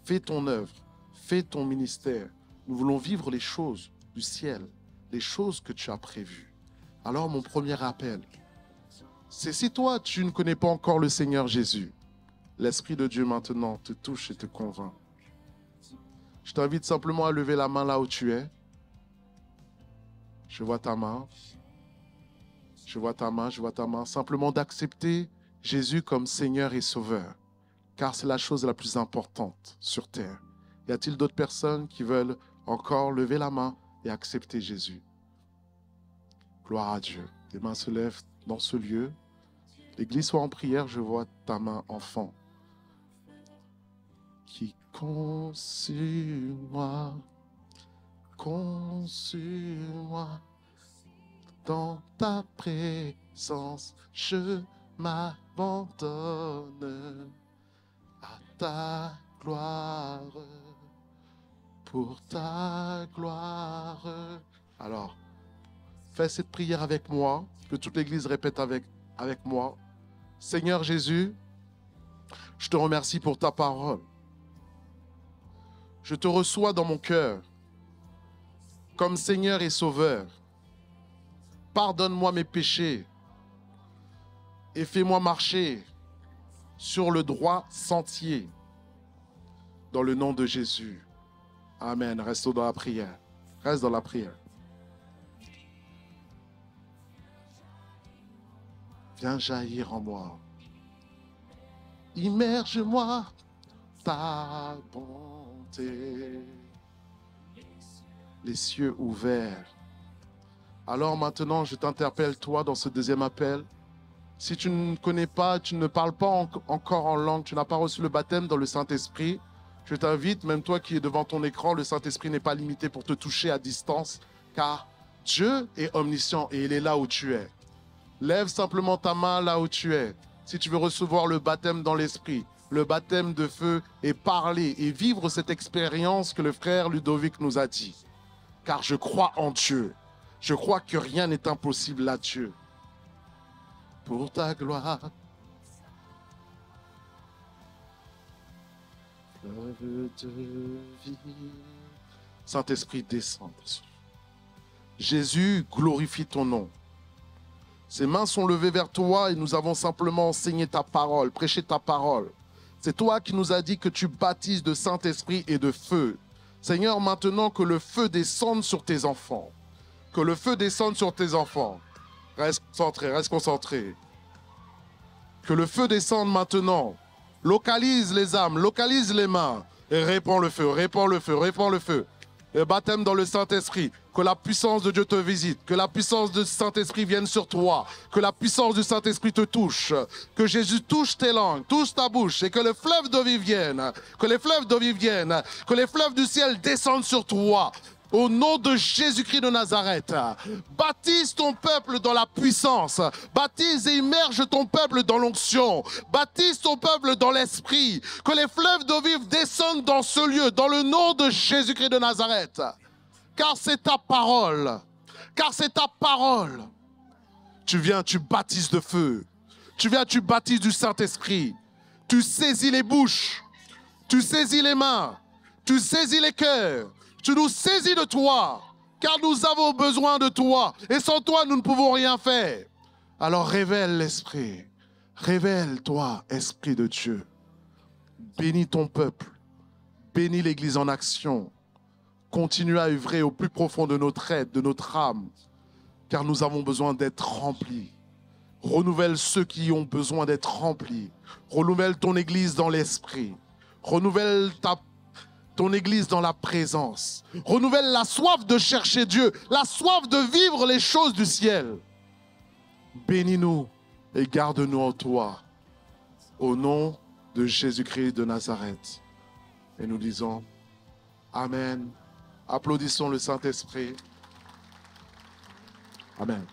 Fais ton œuvre, fais ton ministère. Nous voulons vivre les choses du ciel, les choses que tu as prévues. Alors mon premier appel, c'est si toi tu ne connais pas encore le Seigneur Jésus, l'Esprit de Dieu maintenant te touche et te convainc. Je t'invite simplement à lever la main là où tu es. Je vois ta main. Je vois ta main, je vois ta main. Simplement d'accepter Jésus comme Seigneur et Sauveur. Car c'est la chose la plus importante sur terre. Y a-t-il d'autres personnes qui veulent encore lever la main et accepter Jésus? Gloire à Dieu. Les mains se lèvent dans ce lieu. L'église soit en prière, je vois ta main, enfant. Qui consume-moi, consume-moi. Dans ta présence, je m'abandonne à ta gloire, pour ta gloire. Alors, fais cette prière avec moi, que toute l'Église répète avec moi. Seigneur Jésus, je te remercie pour ta parole. Je te reçois dans mon cœur comme Seigneur et Sauveur. Pardonne-moi mes péchés et fais-moi marcher sur le droit sentier. Dans le nom de Jésus. Amen. Restons dans la prière. Reste dans la prière. Viens jaillir en moi. Immerge-moi ta bonté. Les cieux ouverts. Alors maintenant, je t'interpelle, toi, dans ce deuxième appel. Si tu ne connais pas, tu ne parles pas encore en langue, tu n'as pas reçu le baptême dans le Saint-Esprit, je t'invite, même toi qui es devant ton écran, le Saint-Esprit n'est pas limité pour te toucher à distance, car Dieu est omniscient et il est là où tu es. Lève simplement ta main là où tu es. Si tu veux recevoir le baptême dans l'Esprit, le baptême de feu, et parler et vivre cette expérience que le frère Ludovic nous a dit. Car je crois en Dieu. Je crois que rien n'est impossible à Dieu. Pour ta gloire. Saint-Esprit, descend. Jésus, glorifie ton nom. Ses mains sont levées vers toi et nous avons simplement enseigné ta parole, prêché ta parole. C'est toi qui nous as dit que tu baptises de Saint-Esprit et de feu. Seigneur, maintenant que le feu descende sur tes enfants. Que le feu descende sur tes enfants. Reste concentré, reste concentré. Que le feu descende maintenant. Localise les âmes, localise les mains. Et répands le feu, répands le feu, répands le feu. Le baptême dans le Saint-Esprit. Que la puissance de Dieu te visite. Que la puissance du Saint-Esprit vienne sur toi. Que la puissance du Saint-Esprit te touche. Que Jésus touche tes langues, touche ta bouche. Et que le fleuve de vie vienne. Que les fleuves de vie viennent. Que les fleuves du ciel descendent sur toi. Au nom de Jésus-Christ de Nazareth, baptise ton peuple dans la puissance. Baptise et immerge ton peuple dans l'onction. Baptise ton peuple dans l'esprit. Que les fleuves d'eau vive descendent dans ce lieu, dans le nom de Jésus-Christ de Nazareth. Car c'est ta parole. Car c'est ta parole. Tu viens, tu baptises de feu. Tu viens, tu baptises du Saint-Esprit. Tu saisis les bouches. Tu saisis les mains. Tu saisis les cœurs. Tu nous saisis de toi. Car nous avons besoin de toi. Et sans toi, nous ne pouvons rien faire. Alors révèle l'Esprit. Révèle-toi, Esprit de Dieu. Bénis ton peuple. Bénis l'Église en action. Continue à œuvrer au plus profond de notre être, de notre âme. Car nous avons besoin d'être remplis. Renouvelle ceux qui ont besoin d'être remplis. Renouvelle ton Église dans l'Esprit. Renouvelle ton Église dans la présence. Renouvelle la soif de chercher Dieu, la soif de vivre les choses du ciel. Bénis-nous et garde-nous en toi. Au nom de Jésus-Christ de Nazareth. Et nous disons Amen. Applaudissons le Saint-Esprit. Amen.